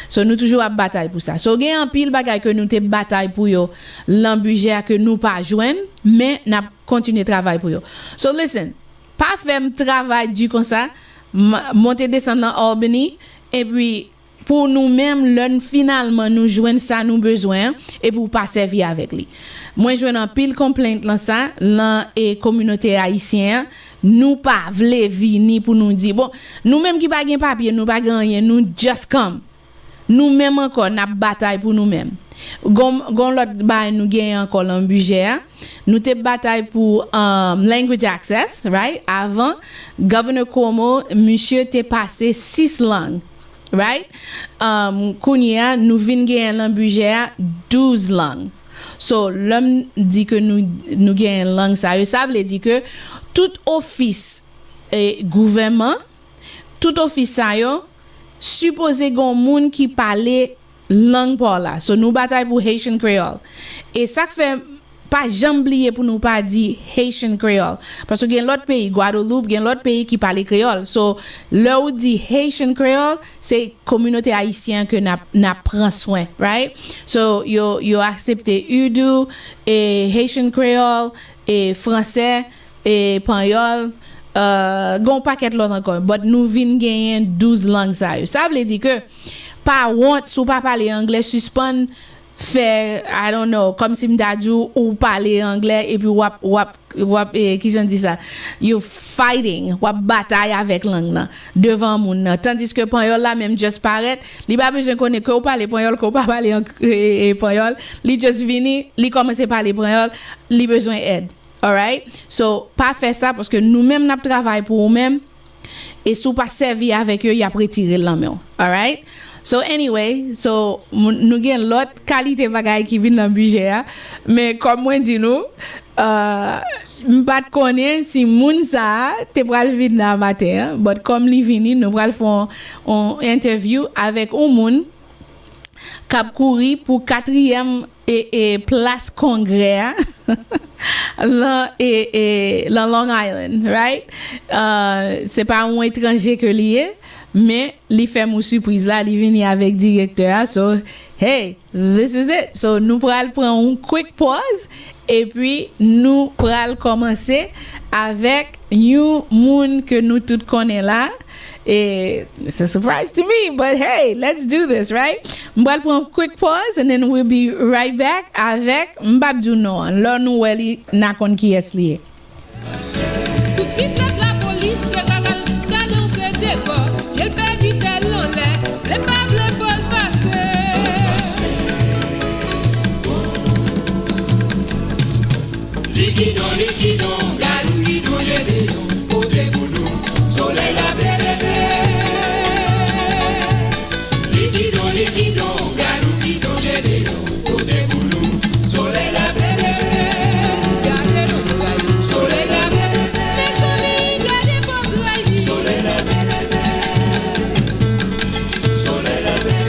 S2: so nous toujours à bataille pour ça so gen en pile bagay que nous te bataille pour yo l'an budget que nous pas joindre mais n'a continuer travail pour yo so listen pas faire travail du comme ça monter descendre dans Albany et puis pour nous-mêmes finalement nous joindre ça nous besoin et pour pas servir avec lui moi joindre en pile complainte là ça là et communauté haïtienne nous pas vle venir pour nous dire bon nous même qui pas gain papier nous pas gagner nous just come nous même encore n'a bataille pour nous même gon l'autre bail nous gain encore un budget nous te bataille pour language access right avant Governor Cuomo monsieur t'es passé 6 langues right kounya nous vinn gain un budget 12 langues so l'homme dit que nous gain langue ça veut dire que tout office et gouvernement tout office ça yo supposé gon moun qui parler langue par là so nous bataille pour Haitian Creole et ça fait pas jamblier pour nous pas dire Haitian Creole parce que gen l'autre pays Guadeloupe gen l'autre pays qui parle créole so là où dit Haitian Creole c'est communauté haïtienne que n'a prend soin right so yo accepté Urdu et Haitian Creole et français et Panyol gon paquet l'autre encore but nous vinn gagner 12 langues ça veut dire que pas want sou pas parler anglais suspend fait I don't know comme si m'dadou ou parler anglais et puis wap qui j'en dit ça you fighting wap bataille avec langue là devant moun nan tandis que Panyol là même just paraît li pas besoin connaître que ou parler Panyol ko pas parler Panyol li just vini li commencer parler Panyol li besoin aide. All right? So, pas faire ça parce que nous-mêmes, nous travaillons pour nous-mêmes et si pas servir avec eux, il y a retiré l'homme. All right? So, anyway, nous avons l'autre qualité de bagaille qui vient dans le budget. Mais comme moi, dis nous, m'pas connaît si moun ça te pral vinn la matin, but comme li vini nous pral faire un interview avec un moun k'ap kouri pour 4e et place congrès là Long Island, right? C'est pas un étranger que lié, mais li fait mon surprise là, li vini avec directeur, so hey, this is it. So nous pral prendre une quick pause et puis nous pral commencer avec new moon que nous tous connaissons là. Et it's a surprise to me, but hey, let's do this, right? M'bral prendre une quick pause and then we'll be right back avec m'babdou non. Là nous weli na kon qui est lié.
S3: Tout si fait la police, dans ce débat, elle perdit tel en l'air, les pables veulent passer. Liquidon, galou, liquidon, j'ai des noms, côté boulot, soleil la bébé. Liquidon, galou, liquidon, j'ai des noms, côté boulot, soleil la bébé. Gardez l'eau, soleil la bébé. Les amis, gardez votre laï, soleil la bébé. Soleil la bébé.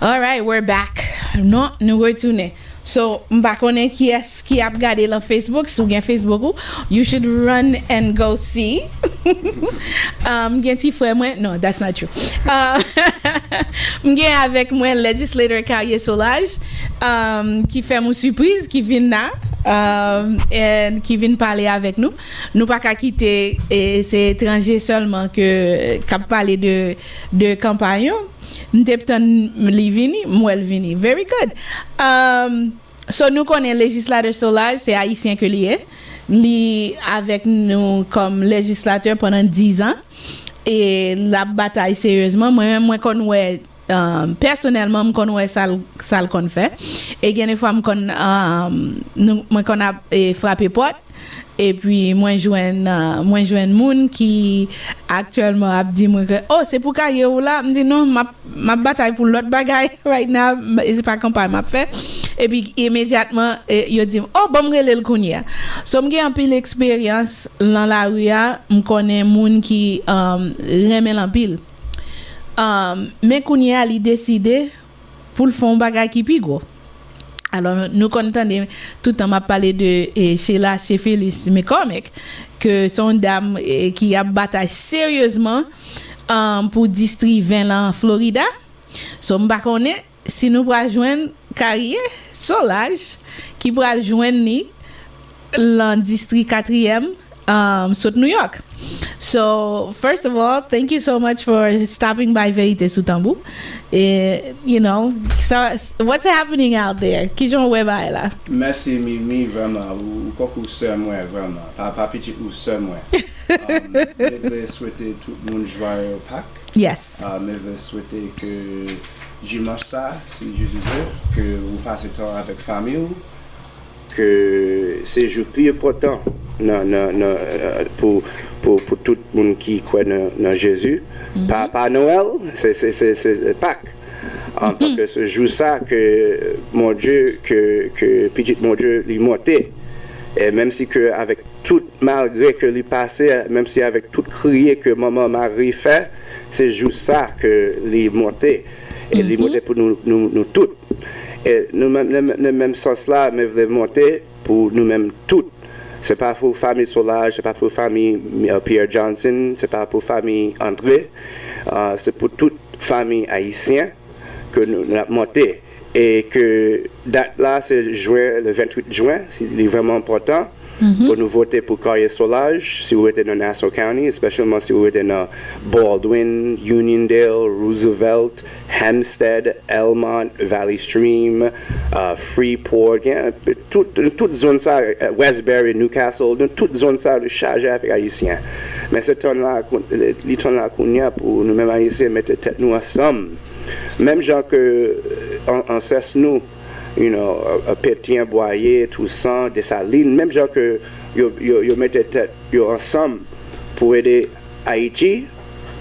S2: All right, we're back. Non, nous retournons. So, m'pa connaît qui est qui a regardé le Facebook, sur Facebook, you should run and go see. Gen ti frère moi, no, that's not true. M'gen avec moi legislator Carrier Solage, qui fait mon surprise, qui vient là. Et qui viennent parler avec nous. Nous pas qu'à quitter et c'est étranger seulement que qu'à parler de campagne. M'teptan li vini, m'wel vini. Very good. So nous connaissons législateur Solage, c'est haïtien que li est. Li avec nous comme législateur pendant 10 ans et la bataille sérieusement moi connais personnellement me connais ça le qu'on fait et une fois me kon moi qu'on a frappé porte et puis moi joindre moun qui actuellement a dit moi que oh c'est pour carrière là me dit non ma bataille pour l'autre bagaille right now et c'est pas campagne m'a fait et puis immédiatement yo dit oh bon me relé le kounya so me gen pile expérience dans la rue me connais moun qui remet en pile mais kounya li décidé pour le fond bagaille qui pi gros. Alors, nous contendons tout le temps m'a parlé de Sheila chez Félix McCormick, que son dame qui a bataille sérieusement pour district 20 en Florida. So, m'pa connaît si nous pourra joindre carrière Solage qui pourra joindre ni dans district 4e South New York. So, first of all, thank you so much for stopping by Verite Sou Tanbou. You know, so what's happening out there? Qui j'en ouais là?
S4: Merci Mimi vraiment ou beaucoup sœur moi vraiment. Pas petit ou sœur moi. Je veux souhaiter tout le monde joyeux Pâques.
S2: Yes.
S4: Je veux souhaiter que dimanche ça, si Jésus veut, que vous passez temps avec famille, que c'est le jour plus important pour tout le monde qui croit dans Jésus. Pas Noël, c'est Pâques. Parce que ce jour ça que mon Dieu, que petit mon Dieu, il montait. Et même si que avec tout malgré que lui passait, même si avec tout crier que maman Marie fait, c'est jour ça que lui montait. Et il montait pour nous toutes. Et nous même sens là, mais voulons monter pour nous-mêmes toutes. C'est pas pour famille Solage, c'est pas pour famille Pierre Johnson, c'est pas pour famille André, c'est pour toute famille haïtienne que nous avons monté. Et que date là, c'est le 28 juin, c'est vraiment important pour nous voter pour carrière Solage, si vous êtes dans Nassau County, spécialement si vous êtes dans Baldwin, Uniondale, Roosevelt, Hempstead, Elmont, Valley Stream, Freeport, toute zone ça, Westbury, Newcastle, toute zone ça, chargé avec Haïtiens. Mais ce temps-là, les temps-là qu'on y a pour nous-mêmes Haïtiens, mettre tête nous ensemble. Même gens que en cesse nous, you know, Pétien, Boyer, Toussaint, Dessalines, même gens que yo mettez tête yo ensemble pour aider Haïti,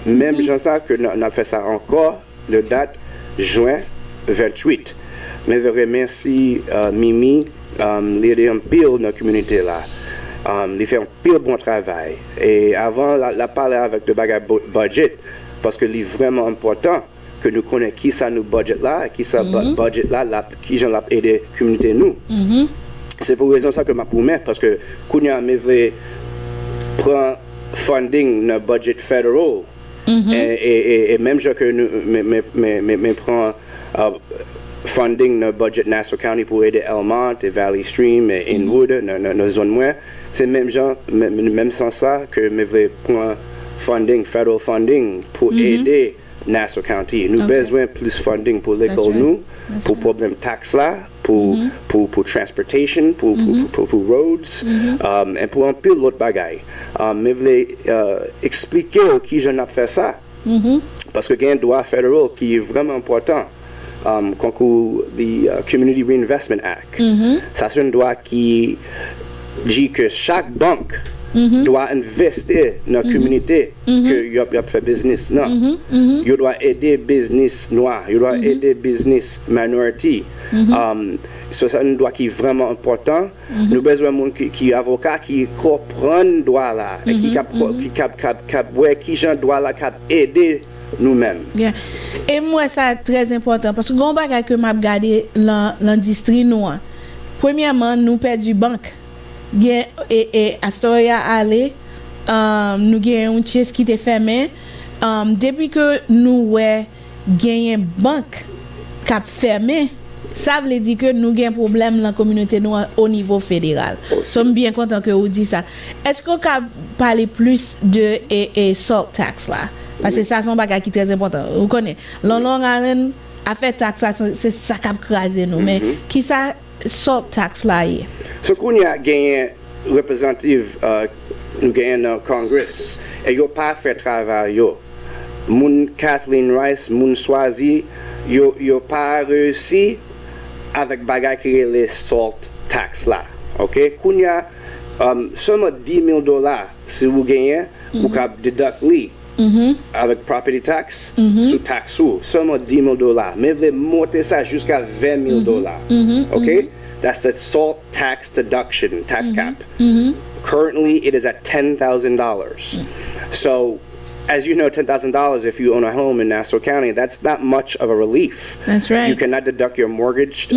S4: même gens ça que on a fait ça encore, le date juin 28. Mais je remercie Mimi, l'aider un pile dans la communauté là. Il fait un pile bon travail. Et avant, la parler avec le bagage budget, parce que c'est vraiment important que nous connaissons qui ça nous budget là, qui ça budget là, qui j'en l'a aidé la communauté nous. C'est pour raison ça que je promets, parce que quand on veut prendre funding dans le budget fédéral, et même que nous prend funding dans le budget Nassau County pour aider Elmont et Valley Stream et Inwood dans la zone moins, c'est même sans ça que je veux prendre funding, federal funding pour aider Nassau County. Nous avons besoin de plus funding pour l'école, nous, pour problème taxe là, pour transportation, pour roads, et pour un peu l'autre bagaille. Mais je voulais expliquer qui je n'ai fait ça. Parce que il y a un droit fédéral qui est vraiment important. Concours du Community Reinvestment Act. Ça c'est un droit qui dit que chaque banque doit investir dans la communauté que y a fait business. Non, il doit aider business noir, il doit aider business minority. C'est un droit qui est vraiment important. Nous avons besoin de monde qui avocat qui comprend le droit là, qui gens droit là, qui aider nous-mêmes.
S2: Yeah. Et moi ça très important parce que gon bagay que m'a regardé l'industrie noire. Premièrement, nous perdu banque. Bien et Astoria aller nous gagne une chaise qui était fermée depuis que nous gagné banque cap fermé. Ça veut dire que nous avons un problème dans la communauté noire au niveau fédéral. Nous sommes bien contents que vous dites ça. Est-ce qu'on peut parler plus de salt tax là? Parce que ça, c'est un bagage qui est très important. Vous connaissez. Long Island a fait taxe, c'est ça qui a crasé nous. Mais qui ça, salt tax là?
S4: Ce qu'on a gagné, représentative, nous gagnons dans le Congrès, et ils n'ont pas fait travail. Moun Kathleen Rice, moun Swazi, ils n'ont pas réussi avec bagage qui est les salt tax là. Ok? Qu'on a seulement $10,000 si vous gagnez, vous pouvez déducter avec property tax sous taxe seulement $10,000. Mais vous monter ça jusqu'à $20,000. Okay, that's the salt tax deduction tax cap. Currently, it is at $10,000. So, as you know, $10,000 if you own a home in Nassau County, that's not much of a relief.
S2: That's right.
S4: You cannot deduct your mortgage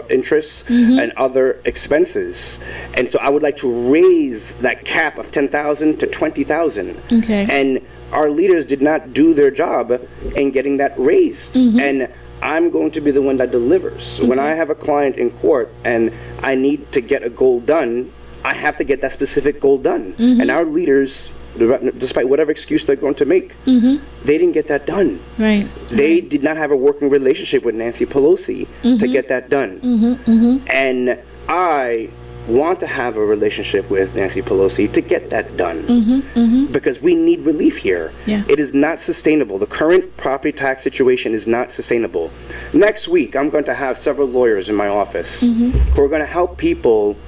S4: interests and other expenses. And so I would like to raise that cap of $10,000 to $20,000.
S2: Okay.
S4: And our leaders did not do their job in getting that raised. And I'm going to be the one that delivers. When I have a client in court and I need to get a goal done, I have to get that specific goal done. And our leaders, despite whatever excuse they're going to make, they didn't get that done.
S2: Right.
S4: They did not have a working relationship with Nancy Pelosi to get that done. And I want to have a relationship with Nancy Pelosi to get that done. Because we need relief here.
S2: Yeah.
S4: It is not sustainable. The current property tax situation is not sustainable. Next week, I'm going to have several lawyers in my office who are going to help people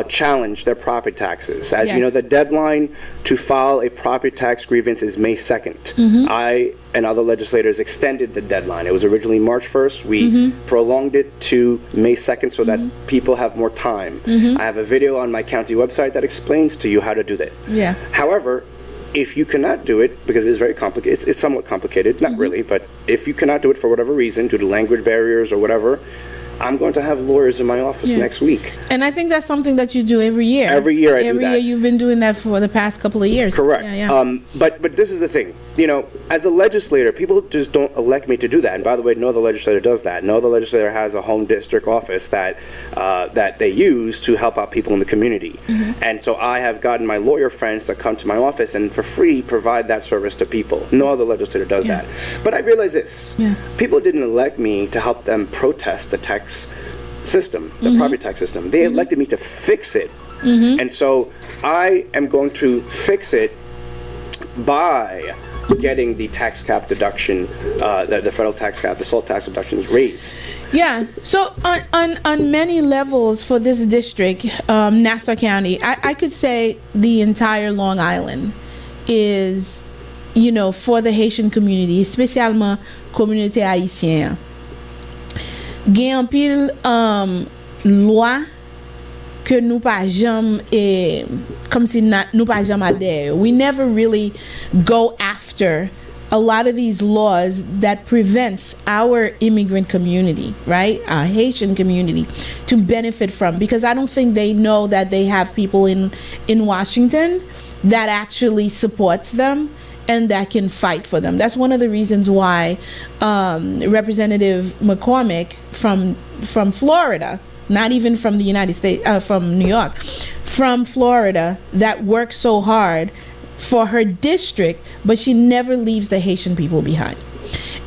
S4: challenge their property taxes. As you know, the deadline to file a property tax grievance is May 2nd. I and other legislators extended the deadline. It was originally March 1st. We prolonged it to May 2nd so that people have more time. I have a video on my county website that explains to you how to do that.
S2: Yeah.
S4: However, if you cannot do it, because it's very complicated, it's somewhat complicated, not really, but if you cannot do it for whatever reason, due to language barriers or whatever, I'm going to have lawyers in my office next week.
S2: And I think that's something that you do every year.
S4: Every year I do that.
S2: Every year you've been doing that for the past couple of years.
S4: Correct.
S2: Yeah.
S4: But this is the thing. You know, as a legislator, people just don't elect me to do that. And by the way, no other legislator does that. No other legislator has a home district office that that they use to help out people in the community. And so I have gotten my lawyer friends to come to my office and for free provide that service to people. No other legislator does that. But I realize this. People didn't elect me to help them protest the tax system, the property tax system. They elected me to fix it. And so I am going to fix it by getting the tax cap deduction, the federal tax cap, the salt tax deduction is raised.
S2: Yeah. So on many levels for this district, Nassau County, I could say the entire Long Island is, you know, for the Haitian community, spécialement communauté haïtienne. Gen en pile loi que nous pas jamais comme si nous pas jamais adhère. We never really go after a lot of these laws that prevents our immigrant community, right? Our Haitian community to benefit from, because I don't think they know that they have people in Washington that actually supports them and that can fight for them. That's one of the reasons why Representative McCormick from Florida, not even from the United States, from New York, from Florida, that works so hard for her district, but she never leaves the Haitian people behind.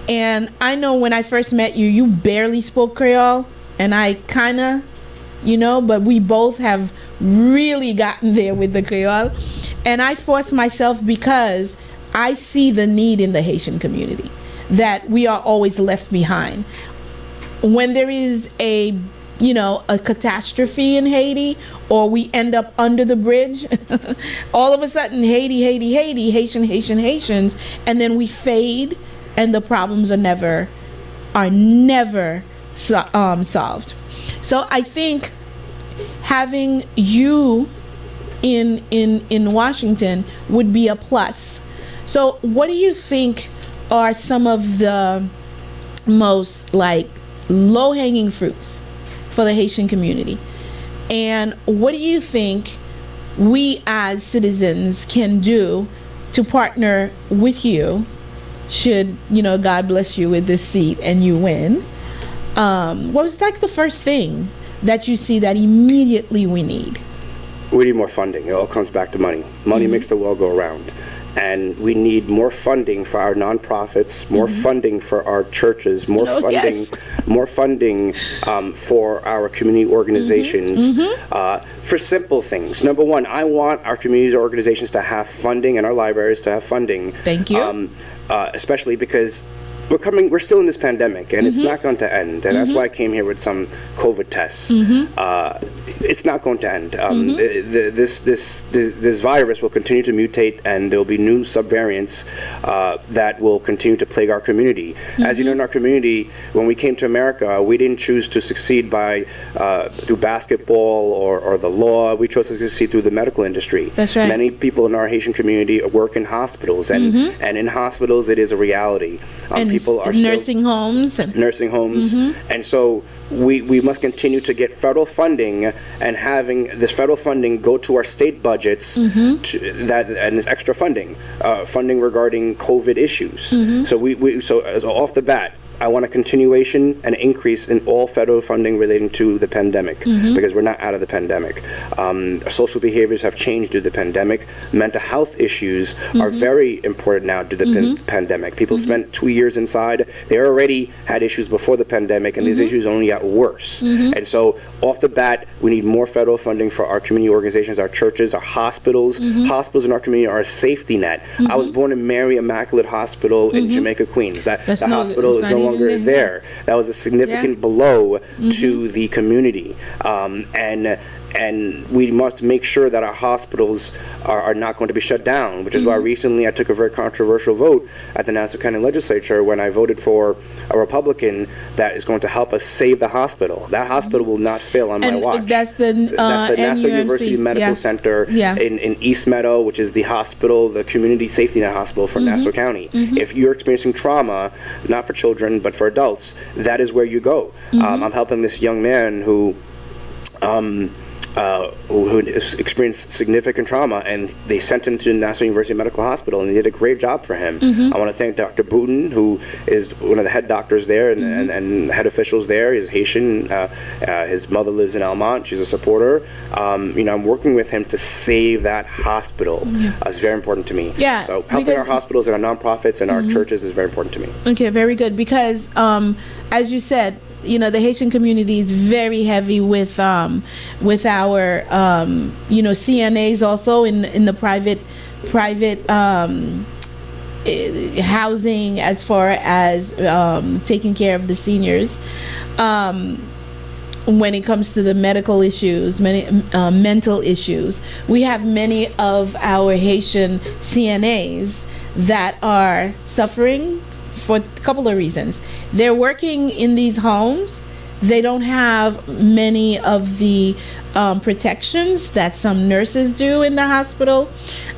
S2: And I know when I first met you, you barely spoke Creole, and I kind of, you know, but we both have really gotten there with the Creole. And I forced myself because I see the need in the Haitian community, that we are always left behind. When there is a catastrophe in Haiti, or we end up under the bridge, all of a sudden Haiti, Haitians, and then we fade, and the problems are never solved. So I think having you in Washington would be a plus. So what do you think are some of the most like low-hanging fruits for the Haitian community? And what do you think we as citizens can do to partner with you, should, you know, God bless you with this seat and you win? What was like the first thing that you see that immediately we need?
S4: We need more funding. It all comes back to money. Money makes the world go around. And we need more funding for our nonprofits, more funding for our churches, more funding for our community organizations, for simple things. Number one, I want our community organizations to have funding and our libraries to have funding.
S2: Thank you.
S4: Especially because we're still in this pandemic, and it's not going to end, and that's why I came here with some COVID tests. It's not going to end. This virus will continue to mutate, and there will be new subvariants that will continue to plague our community. As you know, in our community, when we came to America, we didn't choose to succeed by through basketball or the law. We chose to succeed through the medical industry.
S2: That's right.
S4: Many people in our Haitian community work in hospitals, and in hospitals it is a reality.
S2: And
S4: people are
S2: nursing homes.
S4: And so we must continue to get federal funding, and having this federal funding go to our state budgets and this extra funding regarding COVID issues. So as off the bat, I want a continuation and increase in all federal funding relating to the pandemic, because we're not out of the pandemic. Social behaviors have changed due to the pandemic. Mental health issues are very important now due to the pandemic. People spent 2 years inside. They already had issues before the pandemic, and these issues only got worse. And so off the bat, we need more federal funding for our community organizations, our churches, our hospitals. Hospitals in our community are a safety net. I was born in Mary Immaculate Hospital in Jamaica, Queens. The hospital is no longer there. That was a significant blow to the community, and we must make sure that our hospitals are not going to be shut down, which is why recently I took a very controversial vote at the Nassau County Legislature when I voted for a Republican that is going to help us save the hospital. That hospital will not fail on my watch.
S2: That's the
S4: Nassau University Medical Center in East Meadow, which is the hospital, the community safety net hospital for Nassau County. If you're experiencing trauma, not for children, but for adults, that is where you go. I'm helping this young man who experienced significant trauma, and they sent him to Nassau University Medical Hospital, and they did a great job for him. I want to thank Dr. Boutin, who is one of the head doctors there and head officials there. He's Haitian. His mother lives in Almont. She's a supporter. I'm working with him to save that hospital. It's very important to me. So helping our hospitals and our nonprofits and our churches is very important to me.
S2: Okay, very good. Because as you said, the Haitian community is very heavy with our CNAs also in the private housing, as far as taking care of the seniors. When it comes to the medical issues, many mental issues, we have many of our Haitian CNAs that are suffering for a couple of reasons. They're working in these homes. They don't have many of the protections that some nurses do in the hospital,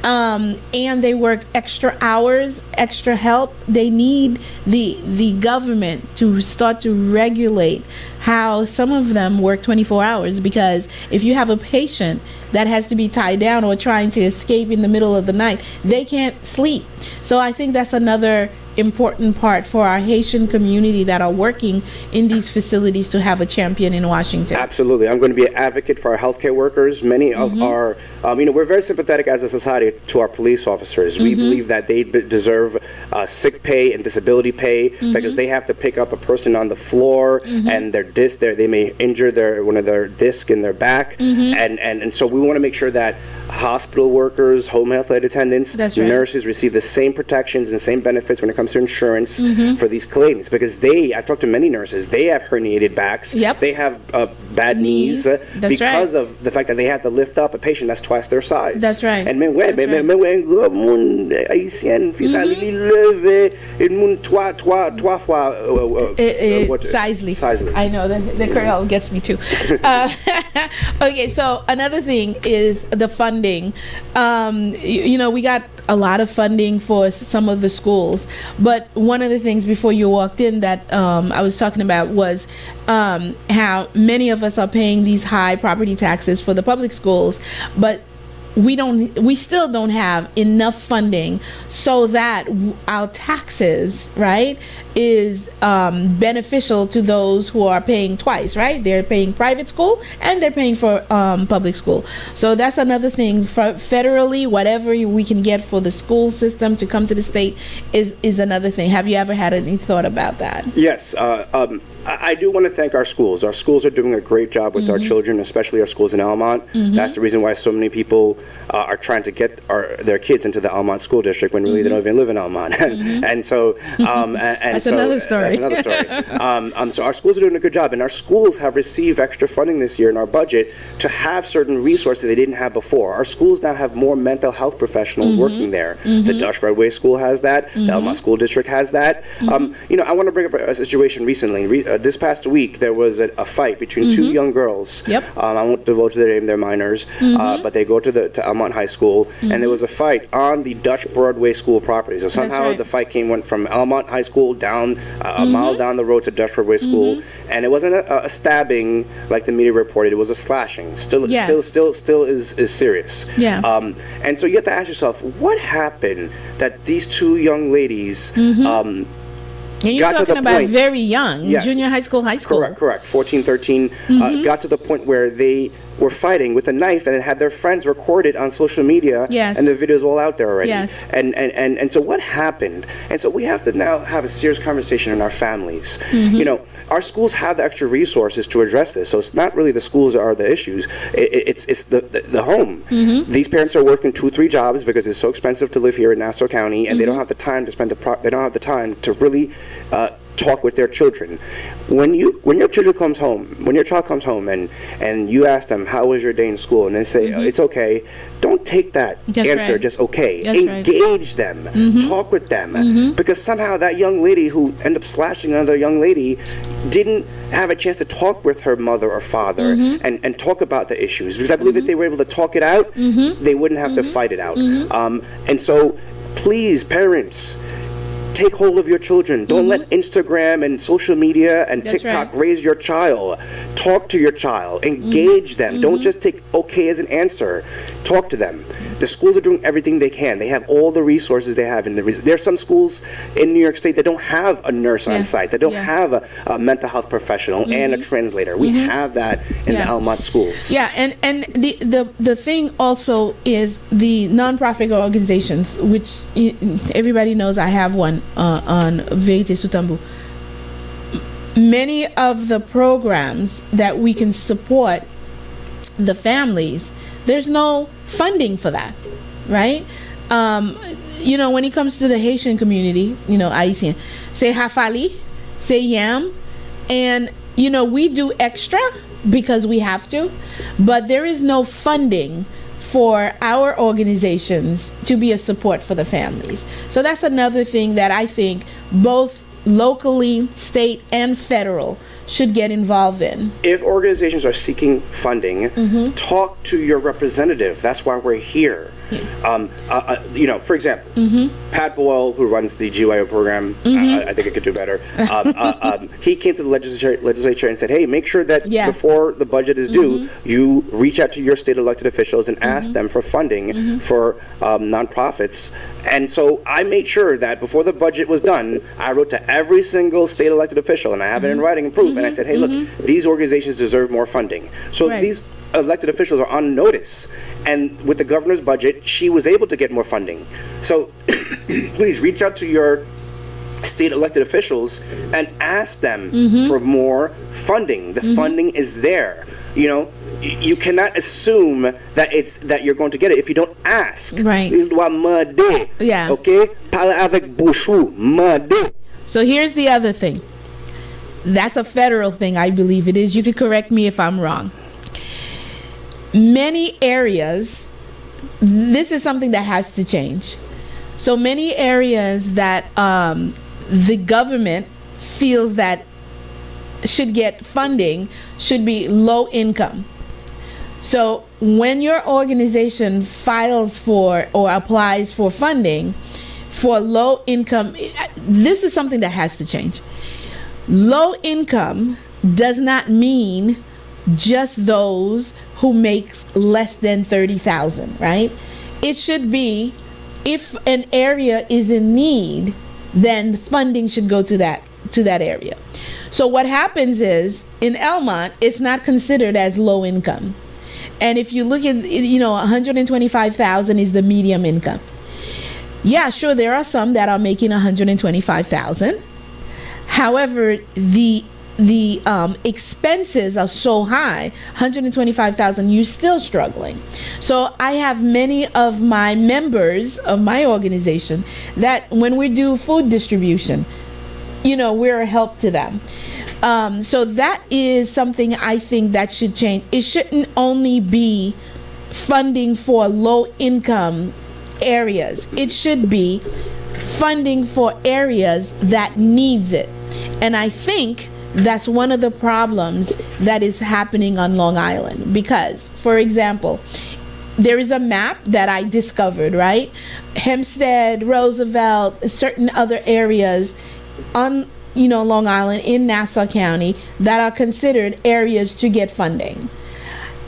S2: and they work extra hours, extra help. They need the government to start to regulate how some of them work 24 hours, because if you have a patient that has to be tied down or trying to escape in the middle of the night, they can't sleep. So I think that's another important part for our Haitian community that are working in these facilities to have a champion in Washington.
S4: Absolutely. I'm going to be an advocate for our healthcare workers. Many of our, we're very sympathetic as a society to our police officers. We believe that they deserve sick pay and disability pay, because they have to pick up a person on the floor and their disc, they may injure one of their disc in their back. And so we want to make sure that hospital workers, home health aide attendants, nurses receive the same protections and the same benefits when it comes to insurance for these claims, because I've talked to many nurses, they have herniated backs, they have bad knees because of the fact that they have to lift up a patient that's twice their size.
S2: That's right.
S4: And men haïtien
S2: Sizely. I know the Creole gets me too. Okay, so another thing is the funding. We got a lot of funding for some of the schools, but one of the things before you walked in that I was talking about was how many of us are paying these high property taxes for the public schools, but we still don't have enough funding so that our taxes, right, is beneficial to those who are paying twice, right? They're paying private school and they're paying for public school. So that's another thing. Federally, whatever we can get for the school system to come to the state is another thing. Have you ever had any thought about that?
S4: Yes. I do want to thank our schools. Our schools are doing a great job with our children, especially our schools in Almont. That's the reason why so many people are trying to get their kids into the Almont school district when really they don't even live in Almont. And so, and
S2: another story.
S4: That's another story. So our schools are doing a good job, and our schools have received extra funding this year in our budget to have certain resources they didn't have before. Our schools now have more mental health professionals working there. The Dutch Broadway School has that. The Elmont School District has that. I want to bring up a situation recently. This past week, there was a fight between two young girls.
S2: Yep.
S4: I won't divulge their name, they're minors, but they go to Elmont High School, and there was a fight on the Dutch Broadway School property. So somehow
S2: right.
S4: the fight went from Elmont High School down a mile down the road to Dutch Broadway School, and it wasn't a stabbing like the media reported. It was a slashing. Still is serious.
S2: Yeah.
S4: And so you have to ask yourself, what happened that these two young ladies
S2: and you're
S4: got to
S2: talking
S4: the
S2: about
S4: point,
S2: very young,
S4: yes,
S2: junior high school.
S4: Correct. 14, 13, got to the point where they were fighting with a knife and had their friends record it on social media.
S2: Yes.
S4: And the video's all out there already.
S2: Yes.
S4: And so what happened? And so we have to now have a serious conversation in our families. Our schools have the extra resources to address this. So it's not really the schools that are the issues. It's the home. These parents are working 2-3 jobs because it's so expensive to live here in Nassau County, and they don't have the time to spend they don't have the time to really talk with their children. When your child comes home and you ask them, how was your day in school, and they say, it's okay, don't take that answer
S2: right.
S4: just okay.
S2: That's
S4: Engage them, talk with them, because somehow that young lady who ended up slashing another young lady didn't have a chance to talk with her mother or father and talk about the issues, because I believe if they were able to talk it out, they wouldn't have to fight it out. And so please, parents, take hold of your children. Don't let Instagram and social media and TikTok raise your child. Talk to your child. Engage them. Don't just take okay as an answer. Talk to them. The schools are doing everything they can. They have all the resources they have. There are some schools in New York State that don't have a nurse on site, that don't have a mental health professional and a translator. We have that in the Elmont schools.
S2: Yeah, and the thing also is the nonprofit organizations, which everybody knows I have one on Verite Sou Tanbou. Many of the programs that we can support the families, there's no funding for that, right? When it comes to the Haitian community, Haitian, say Hafali, say Yam, and we do extra because we have to, but there is no funding for our organizations to be a support for the families. So that's another thing that I think both locally, state, and federal should get involved in.
S4: If organizations are seeking funding, talk to your representative. That's why we're here. For example, Pat Boyle, who runs the GYO program, I think it could do better. He came to the legislature and said, hey, make sure that before the budget is due, you reach out to your state elected officials and ask them for funding for nonprofits. And so I made sure that before the budget was done, I wrote to every single state elected official, and I have it in writing and proof, and I said, hey, look, these organizations deserve more funding. So these elected officials are on notice, and with the governor's budget, she was able to get more funding. So please reach out to your state elected officials and ask them for more funding. The funding is there. You cannot assume that you're going to get it if you don't ask.
S2: Right. Yeah.
S4: Okay? Parle avec bouchou.
S2: So here's the other thing. That's a federal thing, I believe it is. You could correct me if I'm wrong. Many areas, this is something that has to change. So many areas that the government feels that should get funding should be low income. So when your organization files for or applies for funding for low income, this is something that has to change. Low income does not mean just those who makes less than 30,000, right? It should be, if an area is in need, then funding should go to that area. So what happens is in Elmont, it's not considered as low income. And if you look at, 125,000 is the medium income. Yeah, sure, there are some that are making 125,000. However, the expenses are so high, 125,000, you're still struggling. So I have many of my members of my organization that when we do food distribution, we're a help to them. So that is something I think that should change. It shouldn't only be funding for low income areas. It should be funding for areas that needs it. And I think that's one of the problems that is happening on Long Island, because, for example, there is a map that I discovered, right? Hempstead, Roosevelt, certain other areas on Long Island in Nassau County that are considered areas to get funding.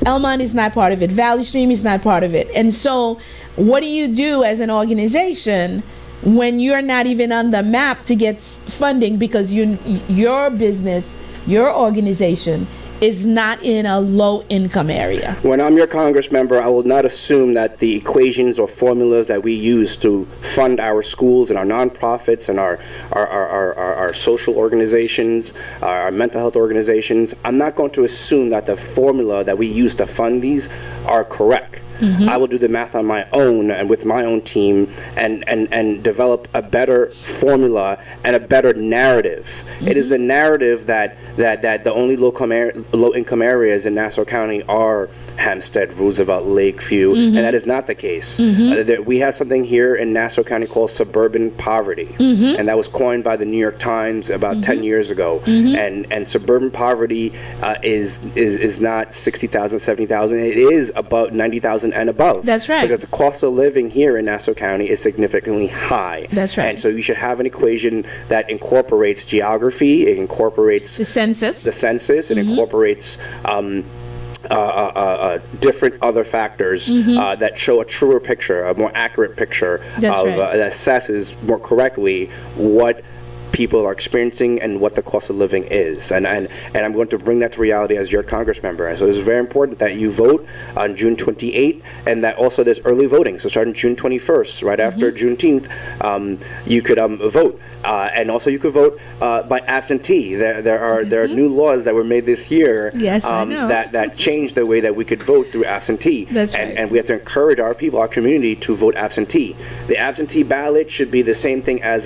S2: Elmont is not part of it. Valley Stream is not part of it. And so what do you do as an organization when you're not even on the map to get funding because your business, your organization is not in a low income area?
S4: When I'm your Congress member, I will not assume that the equations or formulas that we use to fund our schools and our nonprofits and our social organizations, our mental health organizations, I'm not going to assume that the formula that we use to fund these are correct. I will do the math on my own and with my own team and develop a better formula and a better narrative. It is the narrative that the only low income areas in Nassau County are Hempstead, Roosevelt, Lakeview, and that is not the case. We have something here in Nassau County called suburban poverty, and that was coined by the New York Times about 10 years ago. And suburban poverty is not 60,000, 70,000. It is about 90,000 and above.
S2: That's right.
S4: Because the cost of living here in Nassau County is significantly high.
S2: That's right.
S4: And so you should have an equation that incorporates geography, it incorporates
S2: the census,
S4: it incorporates different other factors that show a truer picture, a more accurate picture that assesses more correctly what people are experiencing and what the cost of living is, and I'm going to bring that to reality as your Congress member. And so it's very important that you vote on June 28th, and that also there's early voting. So starting June 21st, right after Juneteenth, you could vote, and also you could vote by absentee. There are new laws that were made this year that changed the way that we could vote through absentee.
S2: That's right.
S4: And we have to encourage our people, our community, to vote absentee. The absentee ballot should be the same thing as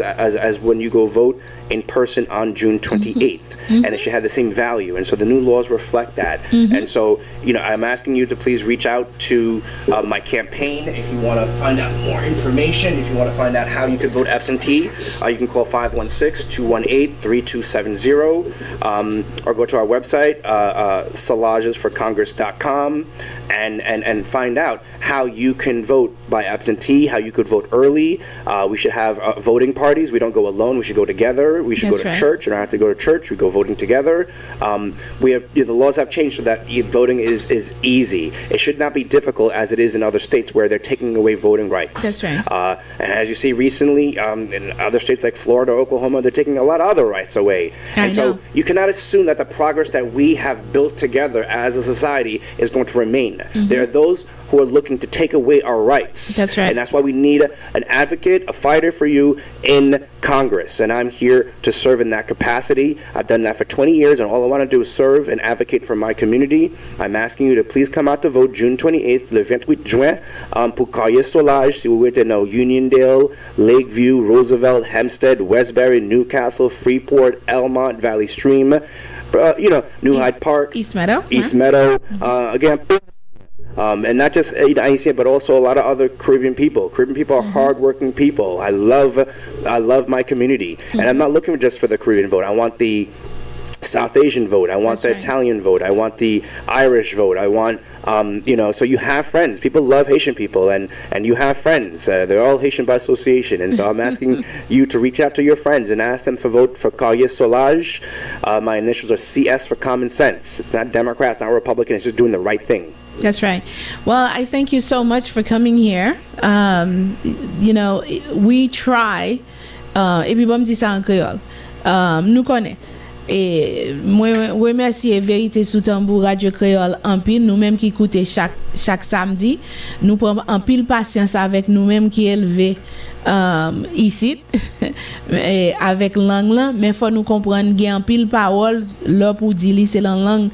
S4: when you go vote in person on June 28th, and it should have the same value. And so the new laws reflect that. And so, I'm asking you to please reach out to my campaign if you want to find out more information, if you want to find out how you could vote absentee. You can call 516-218-3270, or go to our website, salagesforcongress.com, and find out how you can vote by absentee, how you could vote early. We should have voting parties. We don't go alone. We should go together. We should go to church. You don't have to go to church. We go voting together. The laws have changed so that voting is easy. It should not be difficult as it is in other states where they're taking away voting rights.
S2: That's right.
S4: And as you see recently in other states like Florida, Oklahoma, they're taking a lot of other rights away. So you cannot assume that the progress that we have built together as a society is going to remain. There are those who are looking to take away our rights.
S2: That's right.
S4: And that's why we need an advocate, a fighter for you in Congress. And I'm here to serve in that capacity. I've done that for 20 years, and all I want to do is serve and advocate for my community. I'm asking you to please come out to vote June 28th, le 28 juin, pour Carrier Solage, si vous voulez know Uniondale, Lakeview, Roosevelt, Hempstead, Westbury, Newcastle, Freeport, Elmont, Valley Stream, New Hyde Park,
S2: East Meadow.
S4: Again, and not just Haitian, but also a lot of other Caribbean people. Caribbean people are hardworking people. I love my community, and I'm not looking just for the Caribbean vote. I want the South Asian vote. I want the Italian vote. I want the Irish vote. I want, so you have friends. People love Haitian people, and you have friends. They're all Haitian by association. And so I'm asking you to reach out to your friends and ask them to vote for Carrier Solage. My initials are CS for common sense. It's not Democrat, it's not Republican, it's just doing the right thing.
S2: That's right. Well, I thank you so much for coming here. We try, et puis bon me dit ça en créole. Nous connaissons. Et moi remercie Verite Sou Tanbou Radio Créole en pile, nous-mêmes qui écoutons chaque samedi. Nous prenons en pile patience avec nous-mêmes qui élevés ici avec langue là, mais faut nous comprendre qu'il y a un pile parole là pour dire c'est la langue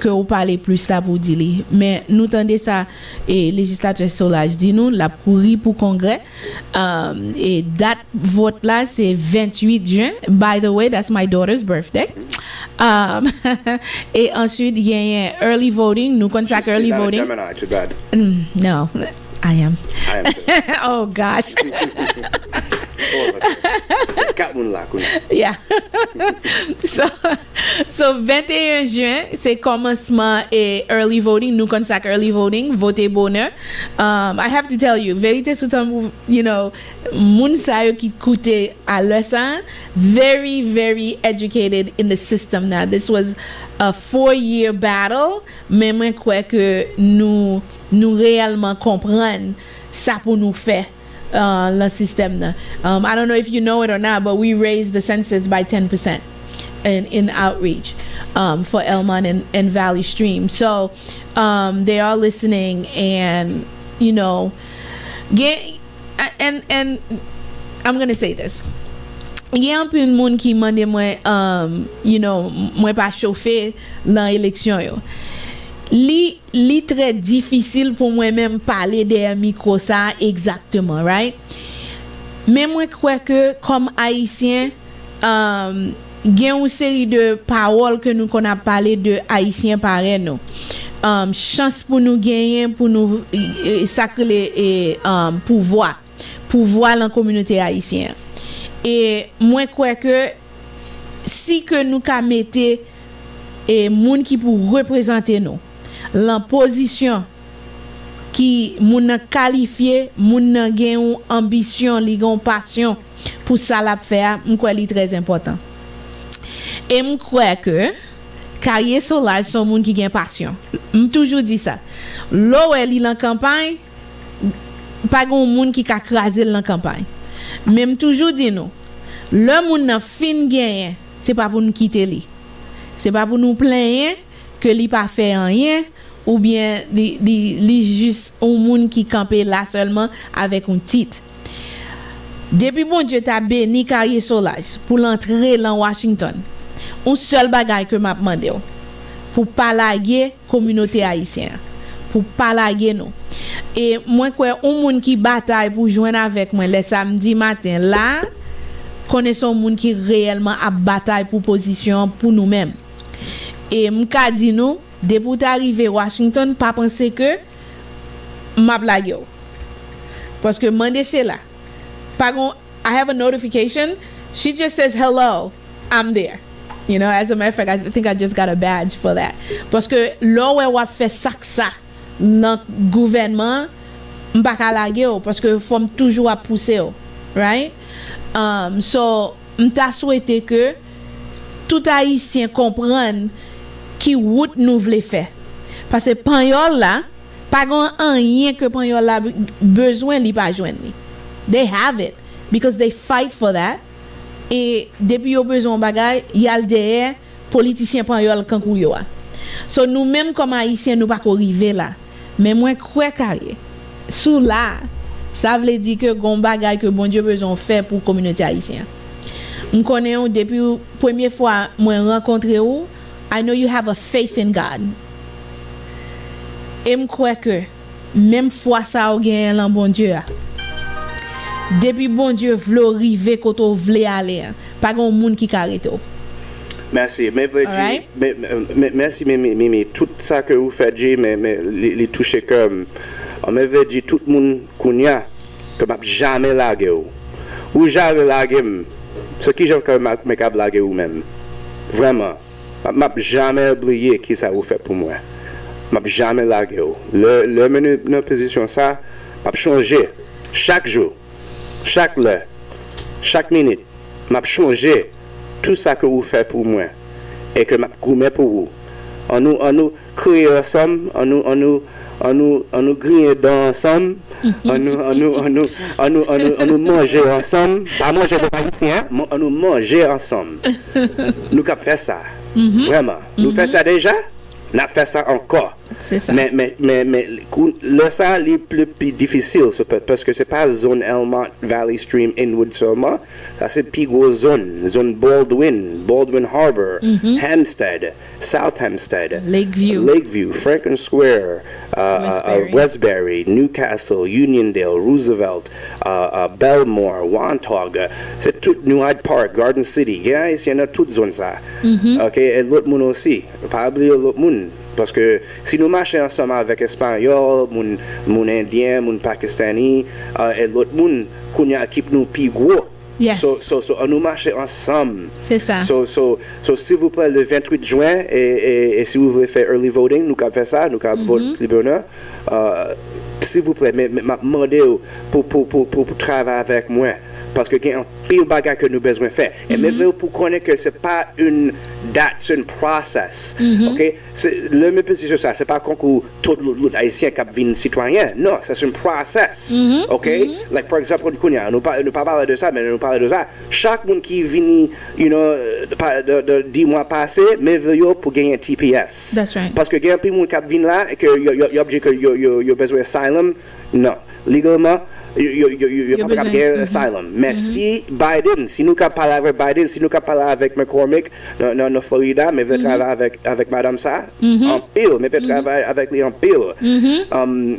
S2: que vous parlez plus là pour dire. Mais nous tendez ça et législateur Solage dit nous la courir pour congrès et date vote là c'est 28 juin. By the way, that's my daughter's birthday. Et ensuite il y a un early voting, nous consacre early voting.
S4: Gemini, too bad.
S2: No, I am.
S4: I am too.
S2: Oh gosh. Yeah. so 21 juin, c'est commencement et early voting. Nous consacre early voting, voter bonheur. I have to tell you, Verite Sou Tanbou, you know, moun sa yo ki koute à leçon, very, very educated in the system now. This was a 4-year battle, mais moi crois que nous réellement comprendre ça pour nous faire. Le système là. I don't know if you know it or not, but we raised the census by 10% in outreach for Elmont and Valley Stream. So they are listening, and you know, and I'm gonna say this. Il y a un peu de monde qui m'a dit moi, you know, moi pas chauffer dans l'élection yo. Li très difficile pour moi-même parler des micros ça exactement, right? Mais moi crois que comme haïtien gen une série de paroles que nous qu'on a parlé de haïtien pareil nous. Chance pour nous gagner pour nous sacrer et pouvoir dans la communauté haïtienne. Et moi crois que si que nous ka mette et moun qui pour représenter nous la position qui moun qualifié moun gen une ambition li gon passion pour ça la faire m'crois li très important et m'crois que Carrier Solage son moun qui gen passion toujours dit ça l'eau li en campagne pas gon moun qui ka craser dans campagne même toujours dit nous le moun nan fin gagner c'est pas pour nous quitter li c'est pas pour nous plaindre que li pas fait rien ou bien li juste un monde qui campé là seulement avec un titre. Depuis bon Dieu t'a béni Carrier Solage pour l'entrer dans Washington. Un seul bagage que m'a demandé pour pas laguer communauté haïtienne, pour pas laguer nous. Et moi quoi un monde qui bataille pour joindre avec moi le samedi matin là connaissons monde qui réellement a bataille pour position pour nous-mêmes. Et m'ka dit nous depuis d'arriver Washington pas penser que m'a blague parce que mandé c'est là pas gon I have a notification she just says hello I'm there, you know, as a matter of fact I think I just got a badge for that parce que là où on fait ça dans gouvernement m'pa ka lague parce que faut toujours à pousser right so m'ta souhaité que tout haïtien comprenne qui route nous voulons faire parce que pagnol là pas rien que pagnol là besoin li pas joindre they have it because they fight for that et depuis yo besoin bagay y a derrière politicien pagnol kankou yo so nous même comme haïtiens nous pas arriver là mais moi crois carré sous là ça veut dire que gon bagay que bon Dieu besoin faire pour communauté haïtienne on connaît depuis première fois moi rencontré ou I know you have a faith in God. Et m'crois que même fois ça ou gagne en bon Dieu. Depuis bon Dieu vle river côté vle aller, pas gon monde qui arrête.
S4: Merci, merci Mimi, tout ça que vous faites mais les toucher comme on m'avait dit tout le monde kounya que m'a jamais lagué ou jamais lagué ce qui j'ai comme m'a lagué ou même. Vraiment m'a jamais oublié qui ça vous fait pour moi. M'a jamais lagué. Le menu dans position ça m'a changé chaque jour, chaque heure, chaque minute. M'a changé tout ça que vous faites pour moi et que m'a gourmet pour vous. On nous créer ensemble, on nous griller dans ensemble, on nous manger ensemble, pas manger de païtien, on nous manger ensemble. Nous cap faire ça. Vraiment. Nous faisons ça déjà, nous faisons ça encore.
S2: C'est ça.
S4: Mais là, ça, le plus difficile, parce que c'est pas zone Elmont, Valley Stream, Inwood seulement. Ça, c'est plus grosse zone Baldwin Harbor, Hampstead, South Hampstead, Lakeview, Franklin Square, Westbury, Newcastle, Uniondale, Roosevelt, Belmore, Wantagh, c'est tout New Hyde Park, Garden City. Guys, il y en a toute zone ça. OK, et l'autre monde aussi. Pas oublier l'autre monde. Parce que si nous marchons ensemble avec Espagnols, mon Indien, mon Pakistani, et l'autre monde, qu'on y a qui nous plus gros.
S2: Yes.
S4: So, nous marchons ensemble.
S2: C'est ça.
S4: So, s'il vous plaît, le 28 juin, et si vous voulez faire early voting, nous avons fait ça, nous avons voté plus bonheur. S'il vous plaît, demandez pour travailler avec moi. Parce que il y a un pile bagage que nous avons besoin de faire. Et mais pour connaître que ce n'est pas une date, c'est un process. OK? Le même position, ça, c'est pas comme tout les Haïtiens qui viennent citoyens. Non, c'est un process. OK? Like, par exemple, nous pas parler de ça, mais nous parlons de ça. Chaque monde qui vient, de 10 mois passés, mais veut pour gagner un TPS.
S2: That's right.
S4: Parce que il y a un peu de monde qui vient là et que il a besoin d'asylum. Non. Légalement, il n'y a pas besoin d'asylum. Mais si Biden, si nous parlons avec Biden, si nous parlons avec McCormick dans Florida, mais veut travailler avec Madame ça, en pile, mais veut travailler avec lui en pile.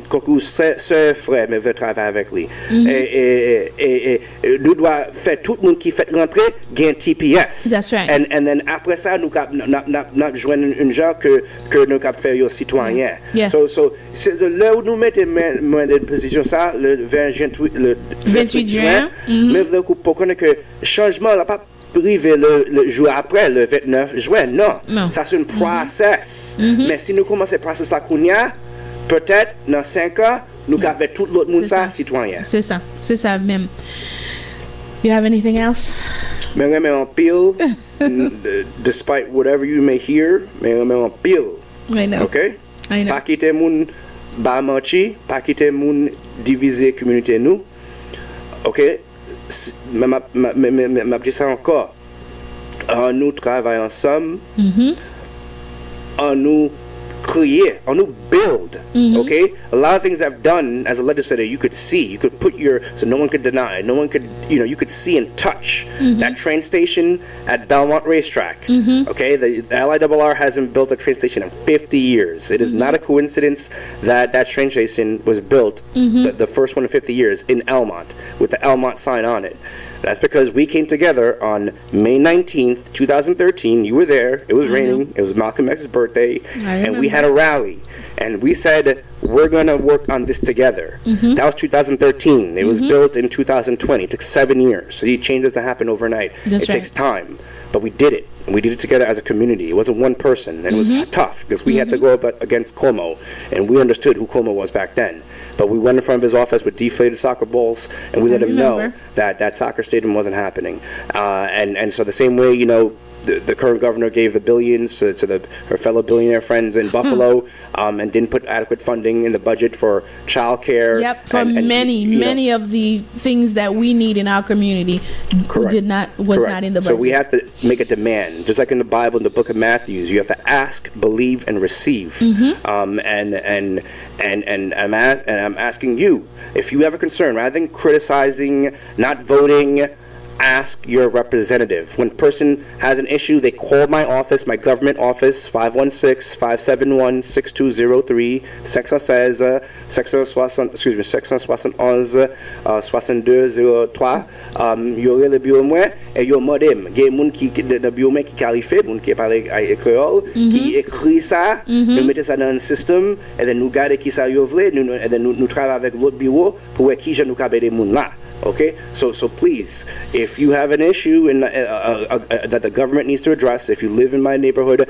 S4: Coucou, ce frère, mais veut travailler avec lui. Et nous devons faire tout le monde qui fait rentrer, gagne TPS.
S2: That's right.
S4: And then après ça, nous avons joindre une gens que nous avons fait aux citoyens.
S2: Yeah.
S4: So, c'est là où nous mettons en position ça, le 28 juin, mais pour connaître que le changement n'a pas arrivé le jour après, le 29 juin. Non. Ça c'est un process. Mais si nous commençons le process à Kounia, peut-être dans 5 ans, nous avons tout l'autre monde ça, citoyen.
S2: C'est ça même. You have anything else?
S4: Mais on met en pile, despite whatever you may hear, mais on met en pile.
S2: I know.
S4: OK?
S2: I know.
S4: Pas quitter moun ba manchi, pas quitter moun diviser communauté nous. OK? m'a dit ça encore. Nous travaillons ensemble. Nous create, nous build. Okay, a lot of things I've done as a legislator, you could see, you could put so no one could deny, no one could, you could see and touch that train station at Belmont Racetrack. Okay, the LIRR hasn't built a train station in 50 years. It is not a coincidence that that train station was built, the first one in 50 years, in Elmont, with the Elmont sign on it. That's because we came together on May 19th, 2013. You were there. It was raining. It was Malcolm X's birthday. And we had a rally. And we said, we're going to work on this together. That was 2013. It was built in 2020. It took 7 years. So these changes that happen overnight. It takes time. But we did it. And we did it together as a community. It wasn't one person. And it was tough because we had to go up against Como. And we understood who Como was back then. But we went in front of his office with deflated soccer balls, and we let him know that that soccer stadium wasn't happening. And so the same way, the current governor gave the billions to her fellow billionaire friends in Buffalo, and didn't put adequate funding in the budget for childcare.
S2: Yep, for many of the things that we need in our community was not in the budget.
S4: So we have to make a demand, just like in the Bible, in the book of Matthew. You have to ask, believe, and receive. And I'm asking you, if you have a concern, rather than criticizing, not voting, ask your representative. When a person has an issue, they call my office, my government office, 516-571-6203, 671-6203. Yo re le bureau moi et yo modem. Gen moun qui de bureau moi qui qualifié, moun qui parle créole, qui écrit ça, nous mettons ça dans un système et then nous garder qui ça yo vle, et then nous travaillons avec l'autre bureau pour voir qui je nous caber des moun là. Okay, so please, if you have an issue that the government needs to address, if you live in my neighborhood,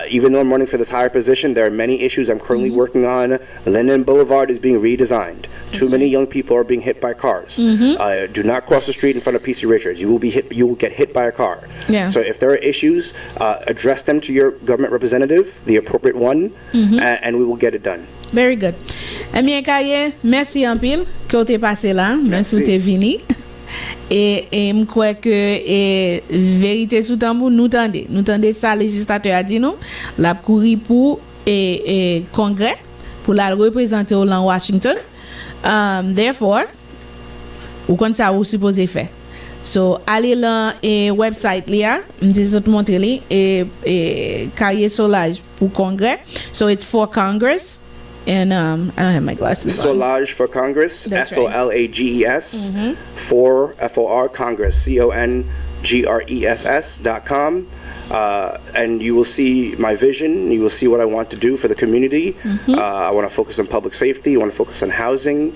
S4: even though I'm running for this higher position, there are many issues I'm currently working on. Linden Boulevard is being redesigned. Too many young people are being hit by cars. Do not cross the street in front of PC Richards. You will get hit by a car.
S2: Yeah.
S4: So if there are issues, address them to your government representative, the appropriate one, and we will get it done.
S2: Very good. Amien Kaye, merci en pile que vous t'es passé là, merci que t'es venu. Et je crois que Verite Sou Tanbou nous tendez ça législateur a dit nous, la courir pour et congrès pour la représenter au Washington. Therefore, ou comme ça vous supposez faire. So allez là et website là, m'dis autres montrer li et carrière solage pour congrès. So it's for Congress. And I don't have my glasses on.
S4: Solage for Congress,
S2: That's
S4: SOLAGES, for FOR Congress, CONGRESS.com. And you will see my vision. You will see what I want to do for the community. I want to focus on public safety. I want to focus on housing.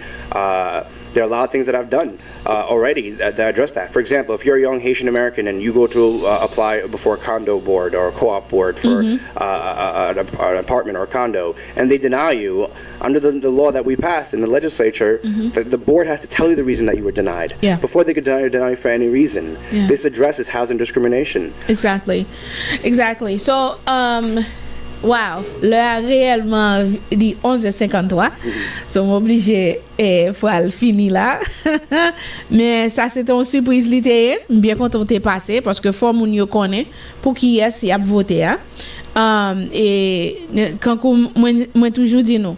S4: There are a lot of things that I've done already that address that. For example, if you're a young Haitian American and you go to apply before a condo board or a co-op board for an apartment or a condo, and they deny you, under the law that we passed in the legislature, the board has to tell you the reason that you were denied before they could deny you for any reason. This addresses housing discrimination.
S2: Exactly. So, wow, l'heure réellement dit 11h53. So, m'obligé faut le finir là. Mais ça c'est une surprise littéraire. Bien content de passer parce que faut moun yo connaît pour qui est y a voté et quand moi toujours dit non.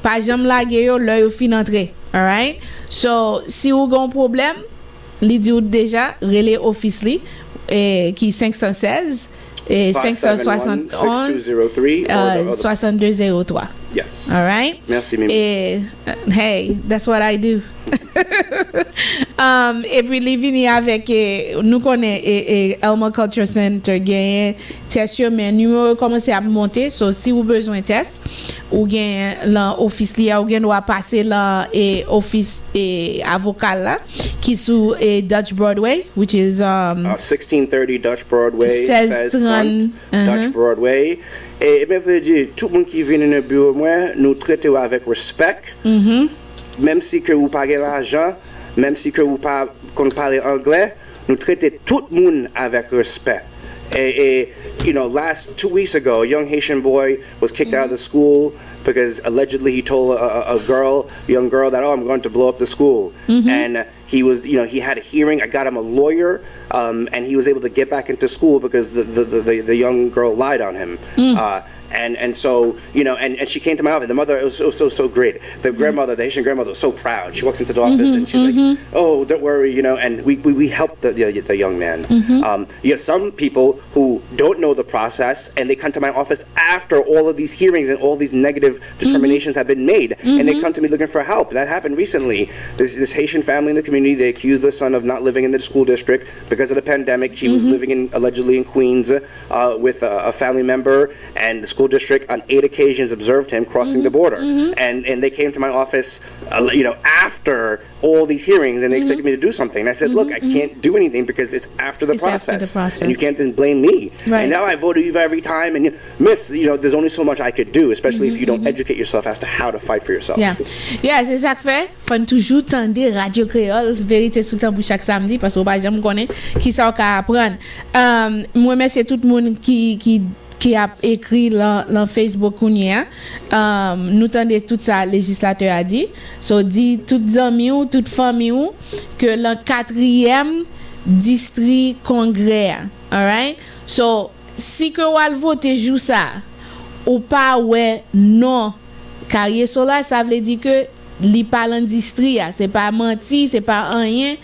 S2: Pas jamais laguer yo l'heure fin entrer. All right? So, si vous avez un problème, li dit déjà relais office li qui 516 et 571 6203.
S4: Yes.
S2: All right?
S4: Merci, Mimi.
S2: Hey, that's what I do. Et puis, les vini avec, nous connaissons Elma Culture Center, gagne test, mais nous commençons à monter. So, si vous avez besoin de test, ou gagne l'office là, ou gagne doit passer là, et office et avocat là, qui sous Dutch Broadway, which is
S4: 1630 Dutch Broadway,
S2: 1630
S4: Dutch Broadway. Et je veux dire, tout le monde qui vient dans le bureau, moi, nous traitons avec respect. Même si que vous parlez l'argent, même si que vous parlez anglais, nous traitons tout le monde avec respect. And, you know, 2 weeks ago, a young Haitian boy was kicked out of the school because allegedly he told a young girl that, oh, I'm going to blow up the school. And he was, you know, he had a hearing. I got him a lawyer, and he was able to get back into school because the young girl lied on him. And so, you know, and she came to my office. The mother, it was so great. The grandmother, the Haitian grandmother, was so proud. She walks into the office and she's like, oh, don't worry, you know, and we helped the young man. You have some people who don't know the process and they come to my office after all of these hearings and all these negative determinations have been made, and they come to me looking for help. That happened recently. This Haitian family in the community, they accused the son of not living in the school district because of the pandemic. She was living allegedly in Queens with a family member, and the school district on 8 occasions observed him crossing the border, and they came to my office you know, after all these hearings, and they expected me to do something, and I said, look, I can't do anything because it's after the process, and you can't then blame me. And now I vote you every time, and miss, you know, there's only so much I could do, especially if you don't educate yourself as to how to fight for yourself.
S2: C'est ça que fait. Faut toujours tendre Radio Créole, Verite Sou Tanbou chaque samedi, parce que pas jamais connaît qui ça ka apprendre. Moi merci tout le monde qui a écrit dans Facebook kounya, nous tendez tout ça législateur a dit, so dit toutes amis ou toute famille ou que le 4e district congrès, all right? So si que ou voter jou ça ou pas ouais non carrière solaire, ça veut dire que li pas l'industrie, c'est pas menti, c'est pas rien.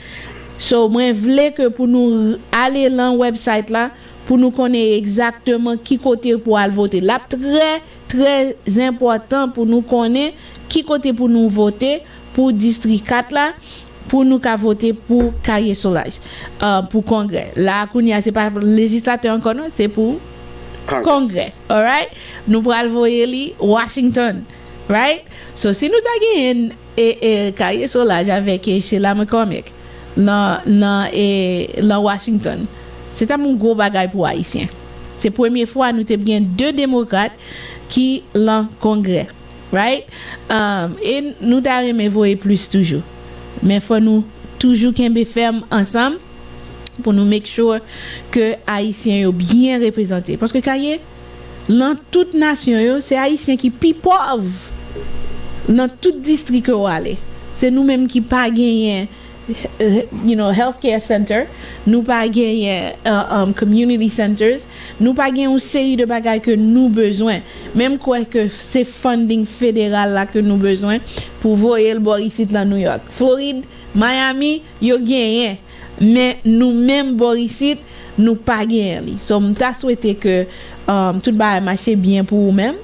S2: So moi vle que pour nous aller dans website là pour nous connaître exactement qui côté pour aller voter. Là très important pour nous connaître qui côté pour nous voter pour district 4 là, pour nous ka voter pour carrière solage pour congrès. Là kounya c'est pas législateur encore non, c'est pour congrès. All right? Nous pour aller voter li Washington. Right? So si nous ta gagné carrière solage avec chez la McCormick dans Washington. C'est un gros bagage pour haïtien. C'est la première fois nous avons bien 2 démocrates qui l'ont congrès, right? Et nous t'arrêtons voyer plus toujours. Mais faut nous toujours qu'un ferme ensemble pour nous make sure que haïtiens sont bien représentés. Parce que dans toute nation c'est haïtien qui plus pauvre. Dans tout district où aller. C'est nous-mêmes qui pas gagner healthcare center, nous pas gagner community centers, nous pas gagner une série de bagages que nous besoin. Même quoi que c'est funding fédéral là que nous besoin pour voyer le bord ici dans New York. Floride, Miami, yo gagné. Mais nous même bord ici, nous pas gagné. So m'ta souhaité que tout va marcher bien pour vous-même.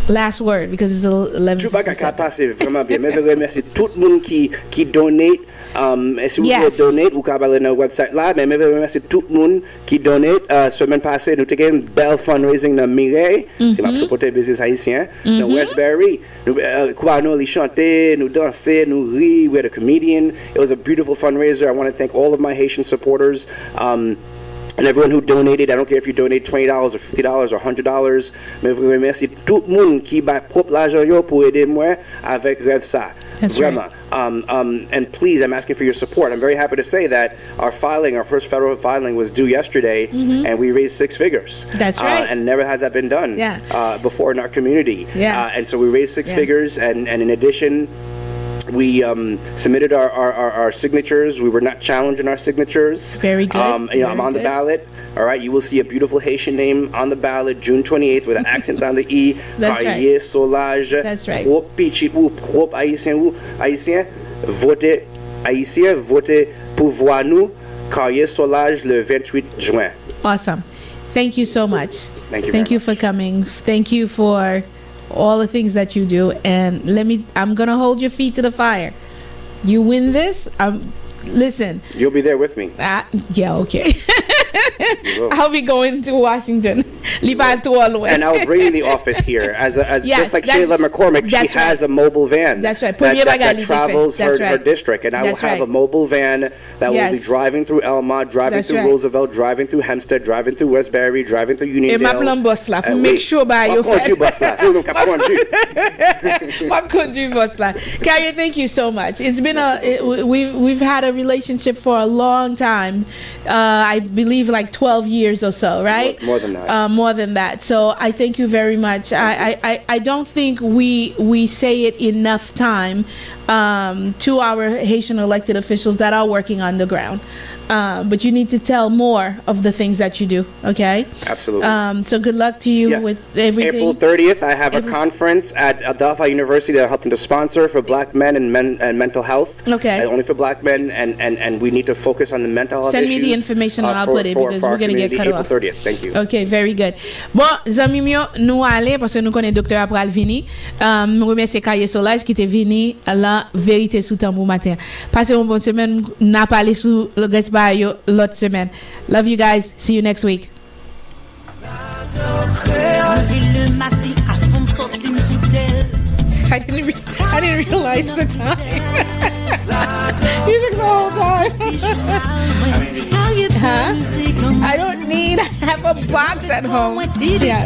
S2: Last word, because it's 11.
S4: Tout va passer vraiment bien. Mais je remercie tout le monde qui donate. Et si vous voulez donate, vous pouvez aller sur notre website là. Mais je remercie tout le monde qui donate. Semaine passée, nous avons une belle fundraising dans Mireille. C'est ma supporter business haïtien. Dans Westbury, nous chanter, nous danser, nous rire. We had a comedian. It was a beautiful fundraiser. I want to thank all of my Haitian supporters. And everyone who donated, I don't care if you donate $20 or $50 or $100, mais je remercie tout le monde qui bat propre l'argent pour aider moi avec rêve ça. Vraiment. Right. And please, I'm asking for your support. I'm very happy to say that our first federal filing was due yesterday, and we raised 6 figures.
S2: That's right.
S4: And never has that been done before in our community.
S2: Yeah.
S4: And so we raised 6 figures, and in addition, we submitted our signatures. We were not challenged in our signatures.
S2: Very good.
S4: I'm on the ballot. All right, you will see a beautiful Haitian name on the ballot June 28th with an accent on the E.
S2: That's
S4: right. Solage.
S2: That's right.
S4: Propre Haïtien, votez pour voir nous. Carrier Solage le 28 juin.
S2: Awesome. Thank you so much.
S4: Thank you
S2: for coming. Thank you for all the things that you do, and I'm gonna hold your feet to the fire. You win this, listen.
S4: You'll be there with me.
S2: Yeah, okay. I'll be going to Washington.
S4: And I'll bring the office here as just like Shayla McCormick. She has a mobile van.
S2: That's right.
S4: That travels her district, and I will have a mobile van that will be driving through Elmont, driving through Roosevelt, driving through Hempstead, driving through Westbury, driving through Uniondale.
S2: Make sure by your
S4: friends.
S2: Carrie, thank you so much. It's been we've had a relationship for a long time. I believe like 12 years or so, right?
S4: More than that.
S2: More than that. So I thank you very much. I don't think we say it enough time to our Haitian elected officials that are working on the ground. But you need to tell more of the things that you do, okay?
S4: Absolutely.
S2: So good luck to you with everything.
S4: April 30th, I have a conference at Adelphi University that I'm helping to sponsor for black men and mental health.
S2: Okay.
S4: Only for black men, and we need to focus on the mental health issues.
S2: Send me the information and I'll put it because we're going to get cut
S4: April
S2: off.
S4: 30th, thank you.
S2: Okay, very good. Bon, zami mio, nous aller parce que nous connaissons docteur Apral Vini. Je remercie Kaye Solage qui était venu à la Verite Sou Tanbou matin. Passez une bonne semaine. N'a parlé sous le reste l'autre semaine. Love you guys. See you next week. I didn't realize the time. You took the whole time. Huh? I don't need. I have a box at home. Yes.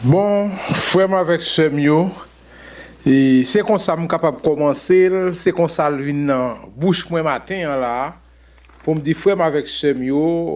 S5: Bon, frère avec Semio, et c'est comme ça que je suis capable de commencer, c'est comme ça que je viens bouche moi matin là, pour me dire frère avec Semio.